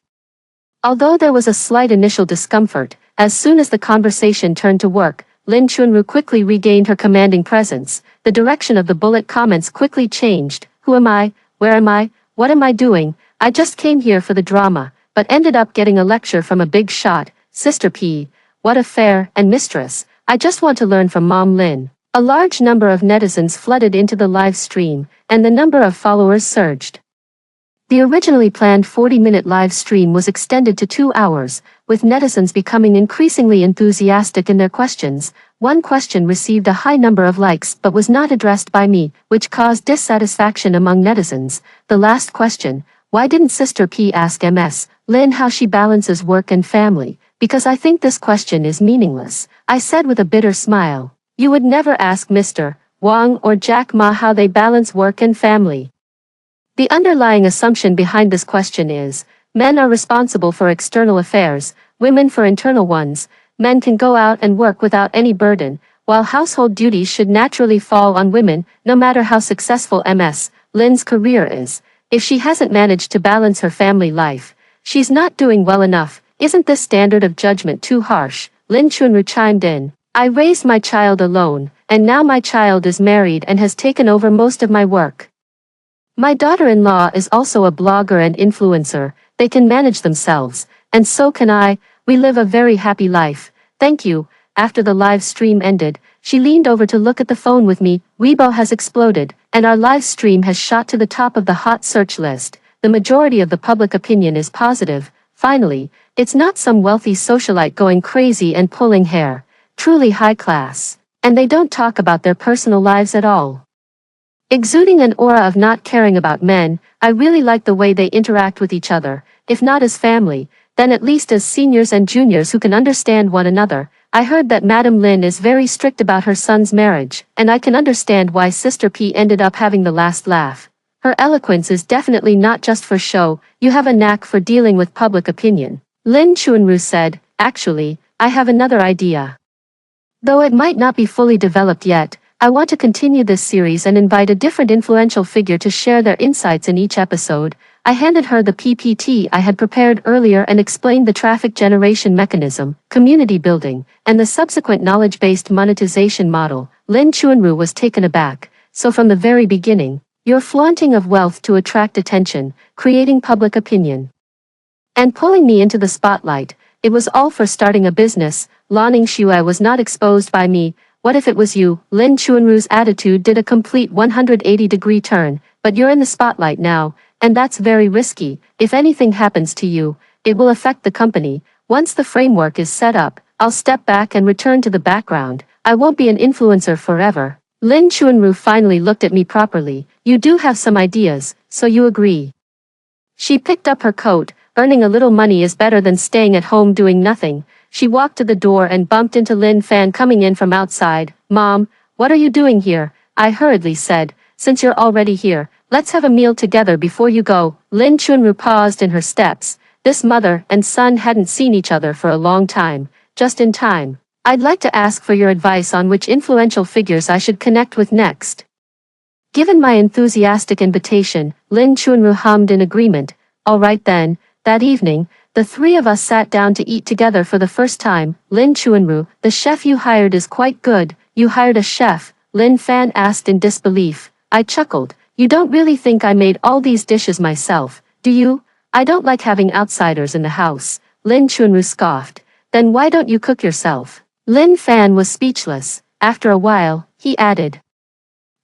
Although there was a slight initial discomfort, as soon as the conversation turned to work, Lin Chuanru quickly regained her commanding presence. The direction of the bullet comments quickly changed. Who am I? Where am I? What am I doing? I just came here for the drama, but ended up getting a lecture from a big shot, Sister P. What a fair and mistress. I just want to learn from Mom Lin. A large number of netizens flooded into the live stream, and the number of followers surged. The originally planned 40-minute live stream was extended to 2 hours, with netizens becoming increasingly enthusiastic in their questions. One question received a high number of likes but was not addressed by me, which caused dissatisfaction among netizens. The last question: why didn't Sister P ask Ms. Lin how she balances work and family? Because I think this question is meaningless, I said with a bitter smile. You would never ask Mr. Wang or Jack Ma how they balance work and family. The underlying assumption behind this question is, men are responsible for external affairs, women for internal ones. Men can go out and work without any burden, while household duties should naturally fall on women, no matter how successful Ms. Lin's career is. If she hasn't managed to balance her family life, she's not doing well enough. Isn't this standard of judgment too harsh? Lin Chunru chimed in. I raised my child alone, and now my child is married and has taken over most of my work. My daughter-in-law is also a blogger and influencer. They can manage themselves, and so can I. We live a very happy life. Thank you. After the live stream ended, she leaned over to look at the phone with me. Weibo has exploded, and our live stream has shot to the top of the hot search list. The majority of the public opinion is positive. Finally, it's not some wealthy socialite going crazy and pulling hair. Truly high class. And they don't talk about their personal lives at all. Exuding an aura of not caring about men, I really like the way they interact with each other, if not as family, then at least as seniors and juniors who can understand one another. I heard that Madam Lin is very strict about her son's marriage, and I can understand why Sister P ended up having the last laugh. Her eloquence is definitely not just for show. You have a knack for dealing with public opinion. Lin Chunru said, actually, I have another idea. Though it might not be fully developed yet, I want to continue this series and invite a different influential figure to share their insights in each episode. I handed her the PPT I had prepared earlier and explained the traffic generation mechanism, community building, and the subsequent knowledge-based monetization model. Lin Chunru was taken aback. So from the very beginning, you're flaunting of wealth to attract attention, creating public opinion, and pulling me into the spotlight. It was all for starting a business. Lanning Shui was not exposed by me. What if it was you? Lin Chunru's attitude did a complete 180-degree turn. But you're in the spotlight now, and that's very risky. If anything happens to you, it will affect the company. Once the framework is set up, I'll step back and return to the background. I won't be an influencer forever. Lin Chunru finally looked at me properly. You do have some ideas, so you agree. She picked up her coat. Earning a little money is better than staying at home doing nothing. She walked to the door and bumped into Lin Fan coming in from outside. Mom, what are you doing here? I hurriedly said. Since you're already here, let's have a meal together before you go. Lin Chunru paused in her steps. This mother and son hadn't seen each other for a long time. Just in time. I'd like to ask for your advice on which influential figures I should connect with next. Given my enthusiastic invitation, Lin Chunru hummed in agreement. All right then. That evening, the three of us sat down to eat together for the first time. Lin Chunru, the chef you hired is quite good. You hired a chef? Lin Fan asked in disbelief. I chuckled. You don't really think I made all these dishes myself, do you? I don't like having outsiders in the house. Lin Chunru scoffed. Then why don't you cook yourself? Lin Fan was speechless. After a while, he added.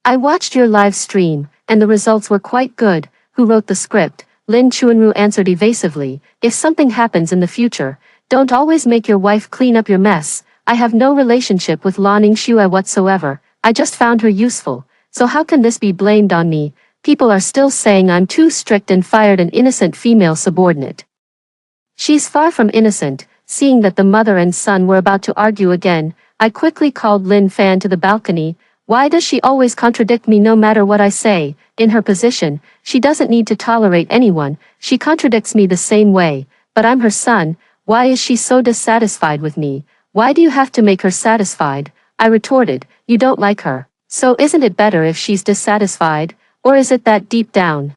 I watched your live stream, and the results were quite good. Who wrote the script? Lin Chunru answered evasively. If something happens in the future, don't always make your wife clean up your mess. I have no relationship with Lanning Shui whatsoever. I just found her useful. So how can this be blamed on me? People are still saying I'm too strict and fired an innocent female subordinate. She's far from innocent. Seeing that the mother and son were about to argue again, I quickly called Lin Fan to the balcony. Why does she always contradict me no matter what I say? In her position, she doesn't need to tolerate anyone. She contradicts me the same way. But I'm her son. Why is she so dissatisfied with me? Why do you have to make her satisfied? I retorted. You don't like her. So isn't it better if she's dissatisfied? Or is it that deep down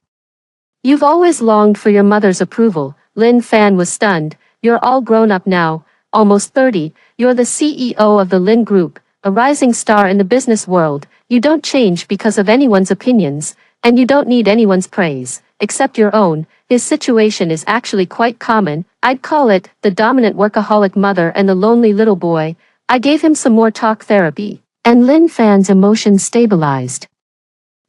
you've always longed for your mother's approval? Lin Fan was stunned. You're all grown up now, almost 30. You're the CEO of the Lin Group, a rising star in the business world. You don't change because of anyone's opinions. And you don't need anyone's praise, except your own. His situation is actually quite common. I'd call it the dominant workaholic mother and the lonely little boy. I gave him some more talk therapy, and Lin Fan's emotions stabilized.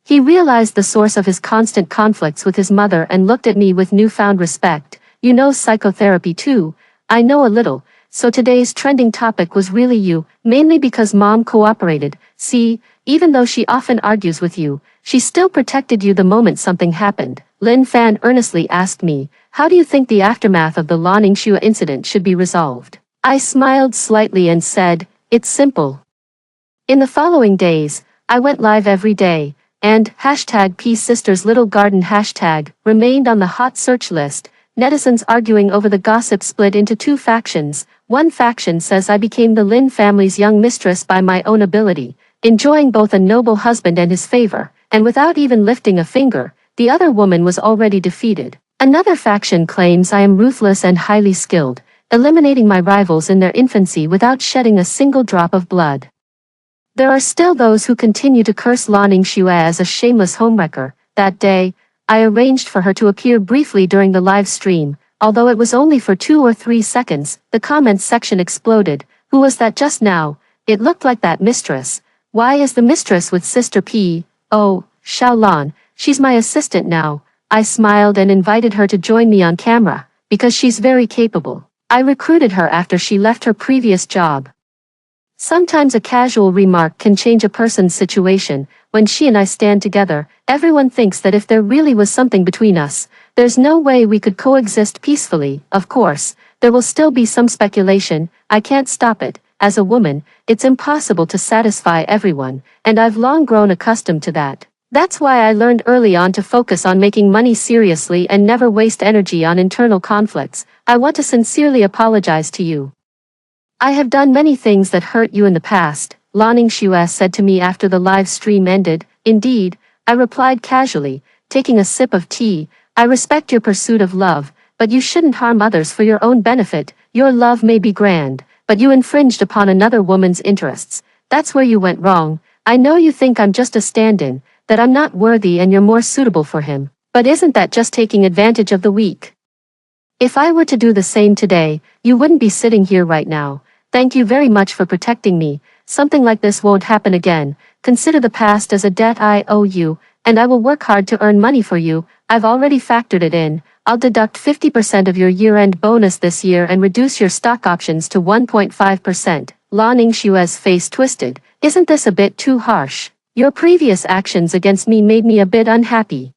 He realized the source of his constant conflicts with his mother and looked at me with newfound respect. You know psychotherapy too. I know a little, so today's trending topic was really you, mainly because mom cooperated. See, even though she often argues with you, she still protected you the moment something happened. Lin Fan earnestly asked me, how do you think the aftermath of the Liaoningshua incident should be resolved? I smiled slightly and said, it's simple. In the following days, I went live every day, and #Peace Sisters Little Garden hashtag remained on the hot search list. Netizens arguing over the gossip split into two factions. One faction says I became the Lin family's young mistress by my own ability, enjoying both a noble husband and his favor, and without even lifting a finger. The other woman was already defeated. Another faction claims I am ruthless and highly skilled, eliminating my rivals in their infancy without shedding a single drop of blood. There are still those who continue to curse Liaoningshua as a shameless homewrecker. That day, I arranged for her to appear briefly during the live stream. Although it was only for 2 or 3 seconds, the comments section exploded. Who was that just now? It looked like that mistress. Why is the mistress with Sister P? Oh, Xiaolan, she's my assistant now. I smiled and invited her to join me on camera, because she's very capable. I recruited her after she left her previous job. Sometimes a casual remark can change a person's situation. When she and I stand together, everyone thinks that if there really was something between us, there's no way we could coexist peacefully. Of course, there will still be some speculation. I can't stop it. As a woman, it's impossible to satisfy everyone, and I've long grown accustomed to that. That's why I learned early on to focus on making money seriously and never waste energy on internal conflicts. I want to sincerely apologize to you. I have done many things that hurt you in the past, Liaoningshua said to me after the live stream ended. Indeed, I replied casually, taking a sip of tea. I respect your pursuit of love, but you shouldn't harm others for your own benefit. Your love may be grand, but you infringed upon another woman's interests. That's where you went wrong. I know you think I'm just a stand-in, that I'm not worthy and you're more suitable for him, but isn't that just taking advantage of the weak? If I were to do the same today, you wouldn't be sitting here right now. Thank you very much for protecting me. Something like this won't happen again. Consider the past as a debt I owe you, and I will work hard to earn money for you. I've already factored it in. I'll deduct 50% of your year-end bonus this year and reduce your stock options to 1.5%. Liaoningshua's face twisted. Isn't this a bit too harsh? Your previous actions against me made me a bit unhappy.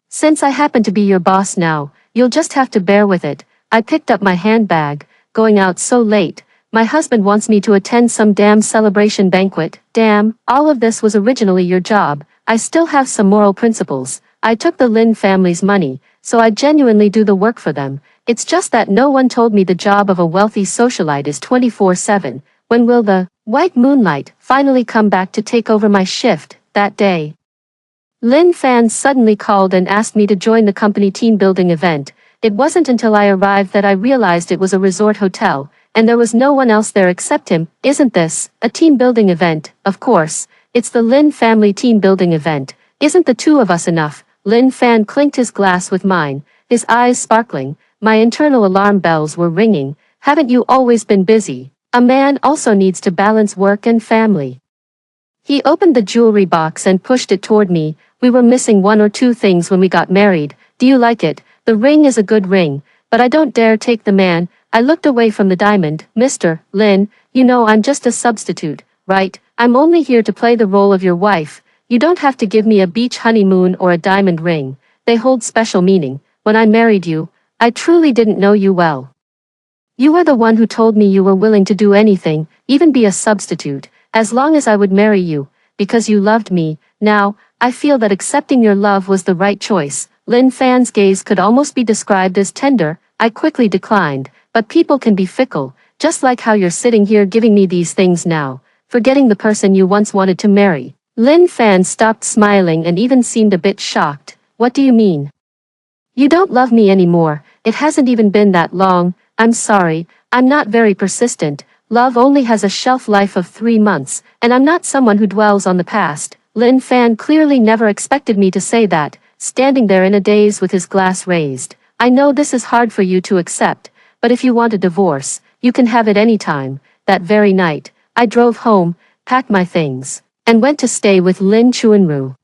Since I happen to be your boss now, you'll just have to bear with it. I picked up my handbag, going out so late. My husband wants me to attend some damn celebration banquet. Damn, all of this was originally your job. I still have some moral principles. I took the Lin family's money, so I genuinely do the work for them. It's just that no one told me the job of a wealthy socialite is 24/7. When will the white moonlight finally come back to take over my shift? That day, Lin Fan suddenly called and asked me to join the company team building event. It wasn't until I arrived that I realized it was a resort hotel, and there was no one else there except him. Isn't this a team building event? Of course, it's the Lin family team building event. Isn't the two of us enough? Lin Fan clinked his glass with mine, his eyes sparkling. My internal alarm bells were ringing. Haven't you always been busy? A man also needs to balance work and family. He opened the jewelry box and pushed it toward me. We were missing 1 or 2 things when we got married. Do you like it? The ring is a good ring, but I don't dare take the man. I looked away from the diamond. Mr. Lin, you know I'm just a substitute, right? I'm only here to play the role of your wife. You don't have to give me a beach honeymoon or a diamond ring. They hold special meaning. When I married you, I truly didn't know you well. You were the one who told me you were willing to do anything, even be a substitute, as long as I would marry you, because you loved me. Now, I feel that accepting your love was the right choice. Lin Fan's gaze could almost be described as tender. I quickly declined, but people can be fickle, just like how you're sitting here giving me these things now, forgetting the person you once wanted to marry. Lin Fan stopped smiling and even seemed a bit shocked. What do you mean? You don't love me anymore. It hasn't even been that long. I'm sorry, I'm not very persistent. Love only has a shelf life of 3 months, and I'm not someone who dwells on the past. Lin Fan clearly never expected me to say that, standing there in a daze with his glass raised. I know this is hard for you to accept, but if you want a divorce, you can have it any time. That very night, I drove home, packed my things, and went to stay with Lin Chuanru.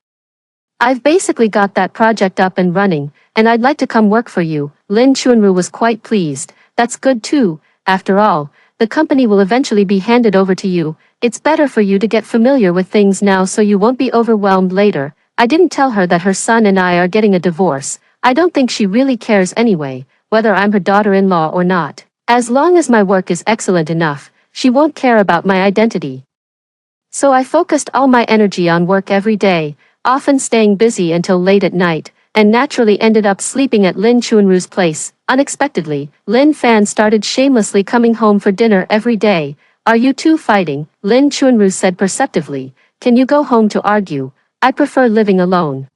I've basically got that project up and running, and I'd like to come work for you. Lin Chuanru was quite pleased. That's good too. After all, the company will eventually be handed over to you. It's better for you to get familiar with things now so you won't be overwhelmed later. I didn't tell her that her son and I are getting a divorce. I don't think she really cares anyway, whether I'm her daughter-in-law or not. As long as my work is excellent enough, she won't care about my identity. So I focused all my energy on work every day, often staying busy until late at night, and naturally ended up sleeping at Lin Chuanru's place. Unexpectedly, Lin Fan started shamelessly coming home for dinner every day. Are you two fighting? Lin Chuanru said perceptively. Can you go home to argue? I prefer living alone.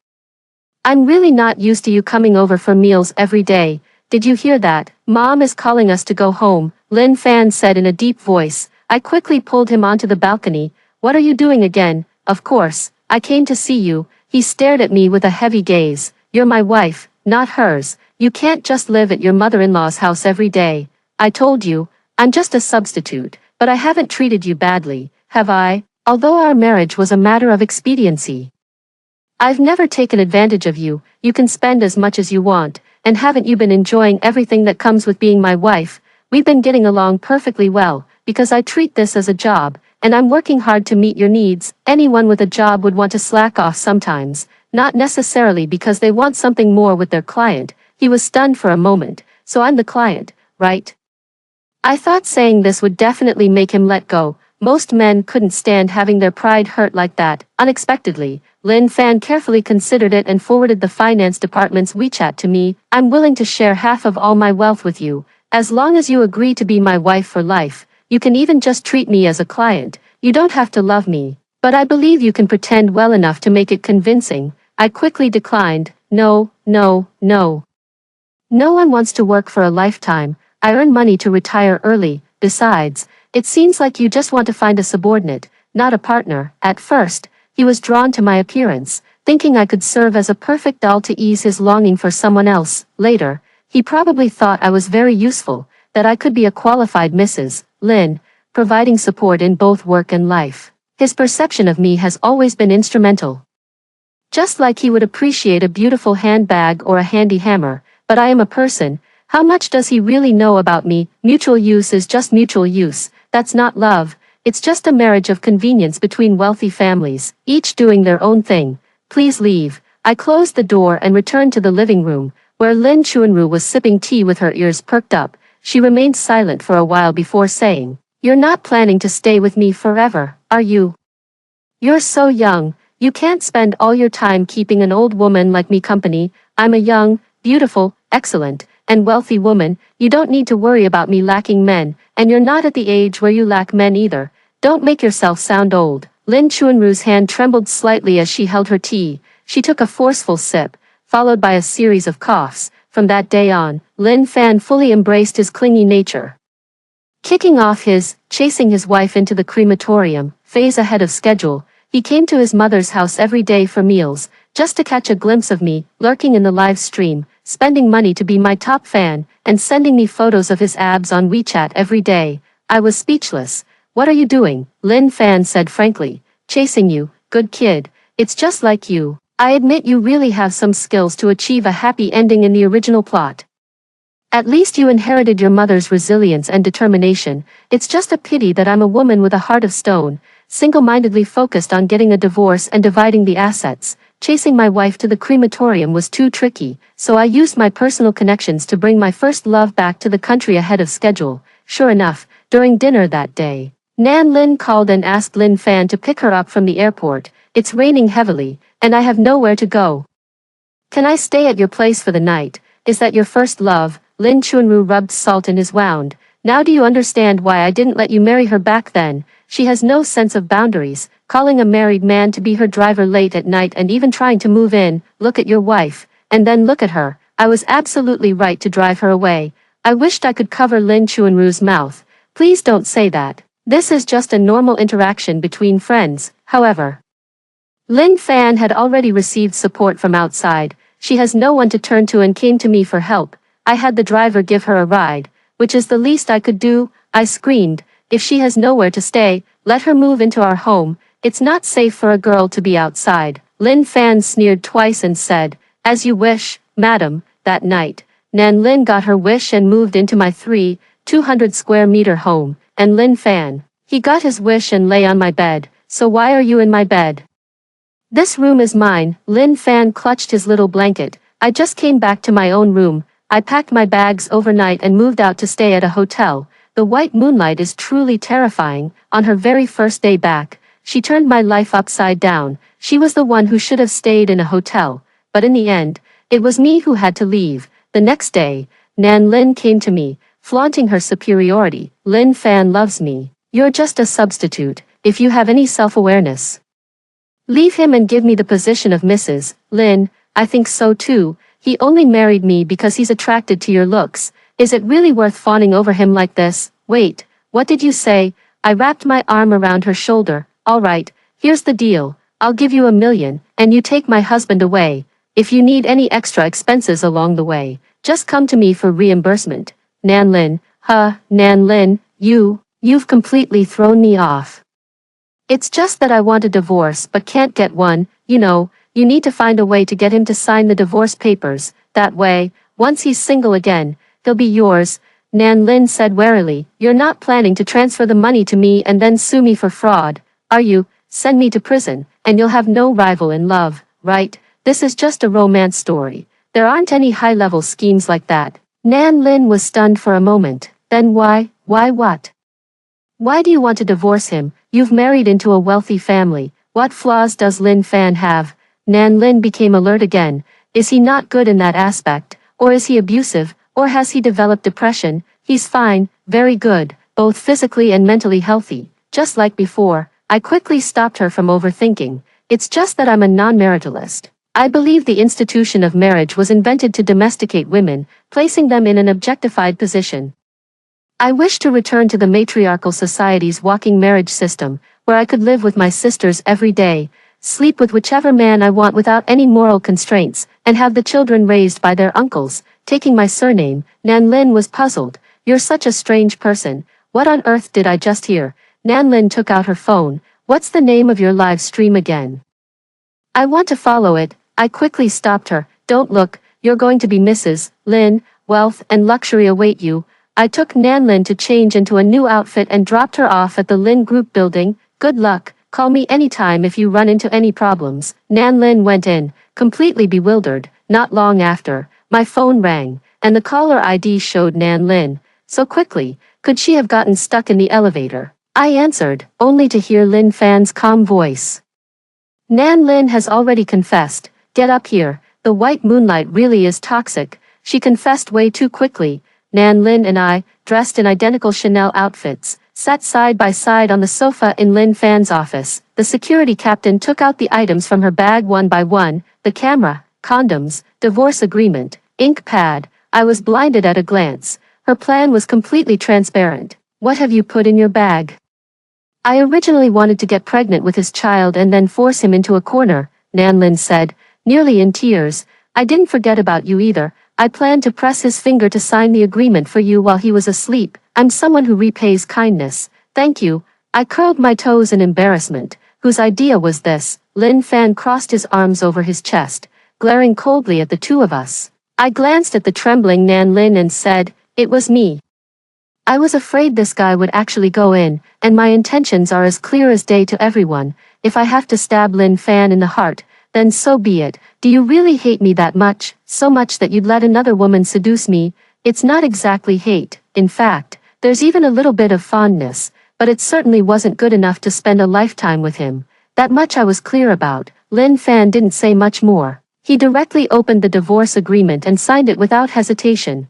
I'm really not used to you coming over for meals every day. Did you hear that? Mom is calling us to go home, Lin Fan said in a deep voice. I quickly pulled him onto the balcony. What are you doing again? Of course, I came to see you. He stared at me with a heavy gaze. You're my wife, not hers. You can't just live at your mother-in-law's house every day. I told you, I'm just a substitute, but I haven't treated you badly, have I? Although our marriage was a matter of expediency. I've never taken advantage of you. You can spend as much as you want, and haven't you been enjoying everything that comes with being my wife? We've been getting along perfectly well, because I treat this as a job, and I'm working hard to meet your needs. Anyone with a job would want to slack off sometimes, not necessarily because they want something more with their client. He was stunned for a moment. So I'm the client, right? I thought saying this would definitely make him let go. Most men couldn't stand having their pride hurt like that. Unexpectedly, Lin Fan carefully considered it and forwarded the finance department's WeChat to me. I'm willing to share half of all my wealth with you, as long as you agree to be my wife for life. You can even just treat me as a client. You don't have to love me, but I believe you can pretend well enough to make it convincing. I quickly declined. No, no, no. No one wants to work for a lifetime. I earn money to retire early. Besides, it seems like you just want to find a subordinate, not a partner. At first, he was drawn to my appearance, thinking I could serve as a perfect doll to ease his longing for someone else. Later, he probably thought I was very useful, that I could be a qualified Mrs. Lin, providing support in both work and life. His perception of me has always been instrumental. Just like he would appreciate a beautiful handbag or a handy hammer, but I am a person. How much does he really know about me? Mutual use is just mutual use. That's not love. It's just a marriage of convenience between wealthy families, each doing their own thing. Please leave. I closed the door and returned to the living room, where Lin Chuanru was sipping tea with her ears perked up. She remained silent for a while before saying, You're not planning to stay with me forever, are you? You're so young. You can't spend all your time keeping an old woman like me company. I'm a young, beautiful, excellent, and wealthy woman. You don't need to worry about me lacking men, and you're not at the age where you lack men either. Don't make yourself sound old. Lin Chuanru's hand trembled slightly as she held her tea. She took a forceful sip, followed by a series of coughs. From that day on, Lin Fan fully embraced his clingy nature. Kicking off chasing his wife into the crematorium phase ahead of schedule, he came to his mother's house every day for meals, just to catch a glimpse of me, lurking in the live stream, spending money to be my top fan, and sending me photos of his abs on WeChat every day. I was speechless. What are you doing? Lin Fan said frankly. Chasing you, good kid. It's just like you. I admit you really have some skills to achieve a happy ending in the original plot. At least you inherited your mother's resilience and determination. It's just a pity that I'm a woman with a heart of stone, single-mindedly focused on getting a divorce and dividing the assets. Chasing my wife to the crematorium was too tricky, so I used my personal connections to bring my first love back to the country ahead of schedule. Sure enough, during dinner that day, Nan Lin called and asked Lin Fan to pick her up from the airport. It's raining heavily, and I have nowhere to go. Can I stay at your place for the night? Is that your first love? Lin Chuanru rubbed salt in his wound. Now do you understand why I didn't let you marry her back then? She has no sense of boundaries, calling a married man to be her driver late at night and even trying to move in. Look at your wife, and then look at her. I was absolutely right to drive her away. I wished I could cover Lin Chuanru's mouth. Please don't say that. This is just a normal interaction between friends, however. Lin Fan had already received support from outside. She has no one to turn to and came to me for help. I had the driver give her a ride, which is the least I could do. I screamed, if she has nowhere to stay, let her move into our home. It's not safe for a girl to be outside. Lin Fan sneered twice and said, as you wish, madam. That night, Nan Lin got her wish and moved into my 200 square meter home, and Lin Fan, he got his wish and lay on my bed. So why are you in my bed? This room is mine. Lin Fan clutched his little blanket. I just came back to my own room. I packed my bags overnight and moved out to stay at a hotel. The white moonlight is truly terrifying. On her very first day back, she turned my life upside down. She was the one who should have stayed in a hotel. But in the end, it was me who had to leave. The next day, Nan Lin came to me, flaunting her superiority. Lin Fan loves me. You're just a substitute, if you have any self-awareness. Leave him and give me the position of Mrs. Lin. I think so too. He only married me because he's attracted to your looks. Is it really worth fawning over him like this? Wait, what did you say? I wrapped my arm around her shoulder. All right, here's the deal. I'll give you $1 million, and you take my husband away. If you need any extra expenses along the way, just come to me for reimbursement. Nan Lin, Nan Lin, you've completely thrown me off. It's just that I want a divorce but can't get one. You need to find a way to get him to sign the divorce papers. That way, once he's single again, he'll be yours. Nan Lin said warily. You're not planning to transfer the money to me and then sue me for fraud, are you? Send me to prison, and you'll have no rival in love, right? This is just a romance story. There aren't any high-level schemes like that. Nan Lin was stunned for a moment. Then why what? Why do you want to divorce him? You've married into a wealthy family. What flaws does Lin Fan have? Nan Lin became alert again. Is he not good in that aspect? Or is he abusive? Or has he developed depression? He's fine, very good, both physically and mentally healthy. Just like before, I quickly stopped her from overthinking. It's just that I'm a non-maritalist. I believe the institution of marriage was invented to domesticate women, placing them in an objectified position. I wish to return to the matriarchal society's walking marriage system, where I could live with my sisters every day, sleep with whichever man I want without any moral constraints, and have the children raised by their uncles, taking my surname. Nan Lin was puzzled. You're such a strange person. What on earth did I just hear? Nan Lin took out her phone. What's the name of your live stream again? I want to follow it. I quickly stopped her. Don't look, you're going to be Mrs. Lin. Wealth and luxury await you. I took Nan Lin to change into a new outfit and dropped her off at the Lin Group building. Good luck. Call me anytime if you run into any problems. Nan Lin went in, completely bewildered. Not long after, my phone rang, and the caller ID showed Nan Lin. So quickly, could she have gotten stuck in the elevator? I answered, only to hear Lin Fan's calm voice. Nan Lin has already confessed. Get up here. The white moonlight really is toxic. She confessed way too quickly. Nan Lin and I, dressed in identical Chanel outfits, sat side by side on the sofa in Lin Fan's office. The security captain took out the items from her bag one by one, the camera, condoms, divorce agreement, ink pad. I was blinded at a glance. Her plan was completely transparent. What have you put in your bag? I originally wanted to get pregnant with his child and then force him into a corner, Nan Lin said, nearly in tears. I didn't forget about you either. I planned to press his finger to sign the agreement for you while he was asleep. I'm someone who repays kindness. Thank you. I curled my toes in embarrassment. Whose idea was this? Lin Fan crossed his arms over his chest, glaring coldly at the two of us. I glanced at the trembling Nan Lin and said, it was me. I was afraid this guy would actually go in, and my intentions are as clear as day to everyone. If I have to stab Lin Fan in the heart, then so be it. Do you really hate me that much? So much that you'd let another woman seduce me? It's not exactly hate. In fact, there's even a little bit of fondness, but it certainly wasn't good enough to spend a lifetime with him. That much I was clear about. Lin Fan didn't say much more. He directly opened the divorce agreement and signed it without hesitation.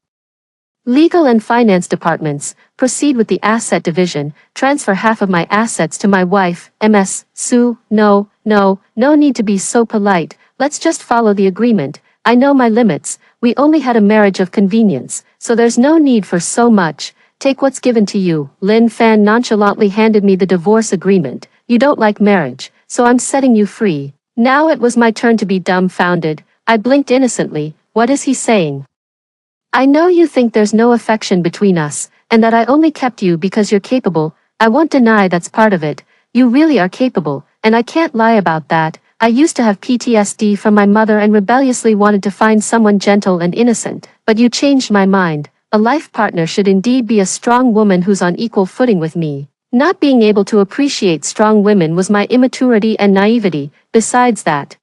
Legal and finance departments, proceed with the asset division, transfer half of my assets to my wife, Ms. Sue. No need to be so polite, let's just follow the agreement. I know my limits, we only had a marriage of convenience, so there's no need for so much. Take what's given to you. Lin Fan nonchalantly handed me the divorce agreement. You don't like marriage, so I'm setting you free. Now it was my turn to be dumbfounded. I blinked innocently. What is he saying? I know you think there's no affection between us, and that I only kept you because you're capable. I won't deny that's part of it. You really are capable, and I can't lie about that. I used to have PTSD from my mother and rebelliously wanted to find someone gentle and innocent, but you changed my mind. A life partner should indeed be a strong woman who's on equal footing with me. Not being able to appreciate strong women was my immaturity and naivety. Besides that,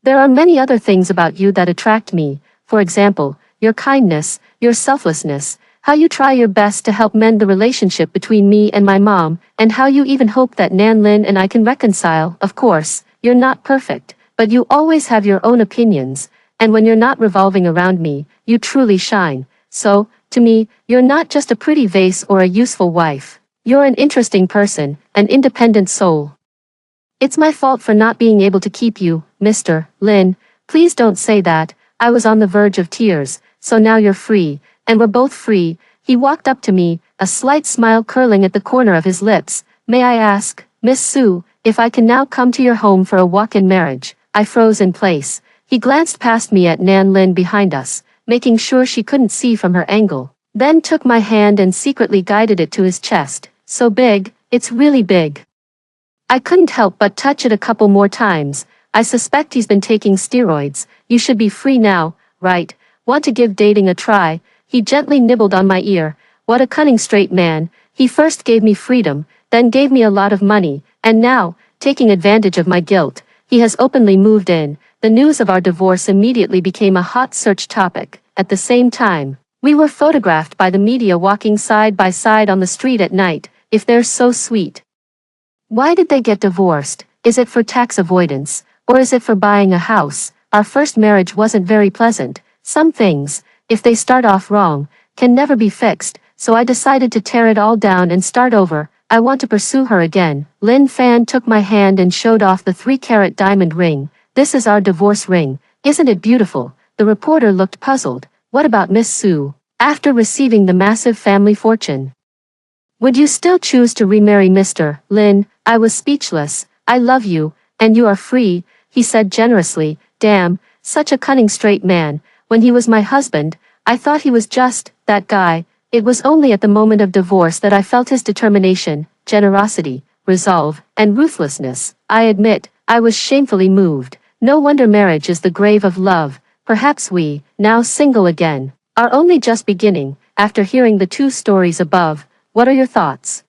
there are many other things about you that attract me. For example, your kindness, your selflessness, how you try your best to help mend the relationship between me and my mom, and how you even hope that Nan Lin and I can reconcile. Of course, you're not perfect, but you always have your own opinions, and when you're not revolving around me, you truly shine. So, to me, you're not just a pretty vase or a useful wife. You're an interesting person, an independent soul. It's my fault for not being able to keep you, Mr. Lin. Please don't say that. I was on the verge of tears. So now you're free, and we're both free. He walked up to me, a slight smile curling at the corner of his lips. May I ask, Miss Su, if I can now come to your home for a walk-in marriage? I froze in place. He glanced past me at Nan Lin behind us, making sure she couldn't see from her angle, then took my hand and secretly guided it to his chest. So big, it's really big. I couldn't help but touch it a couple more times. I suspect he's been taking steroids. You should be free now, right? Want to give dating a try? He gently nibbled on my ear. What a cunning straight man. He first gave me freedom, then gave me a lot of money, and now, taking advantage of my guilt, he has openly moved in. The news of our divorce immediately became a hot search topic. At the same time, we were photographed by the media walking side by side on the street at night. If they're so sweet, why did they get divorced? Is it for tax avoidance, or is it for buying a house? Our first marriage wasn't very pleasant. Some things, if they start off wrong, can never be fixed, so I decided to tear it all down and start over. I want to pursue her again. Lin Fan took my hand and showed off the 3-carat diamond ring. This is our divorce ring. Isn't it beautiful? The reporter looked puzzled. What about Miss Su? After receiving the massive family fortune, would you still choose to remarry Mr. Lin? I was speechless. I love you, and you are free, he said generously. Damn, such a cunning straight man. When he was my husband, I thought he was just that guy. It was only at the moment of divorce that I felt his determination, generosity, resolve, and ruthlessness. I admit, I was shamefully moved. No wonder marriage is the grave of love. Perhaps we, now single again, are only just beginning. After hearing the 2 stories above, what are your thoughts?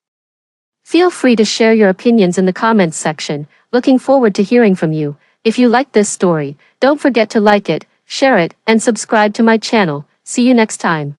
Feel free to share your opinions in the comments section. Looking forward to hearing from you. If you liked this story, don't forget to like it, share it, and subscribe to my channel. See you next time.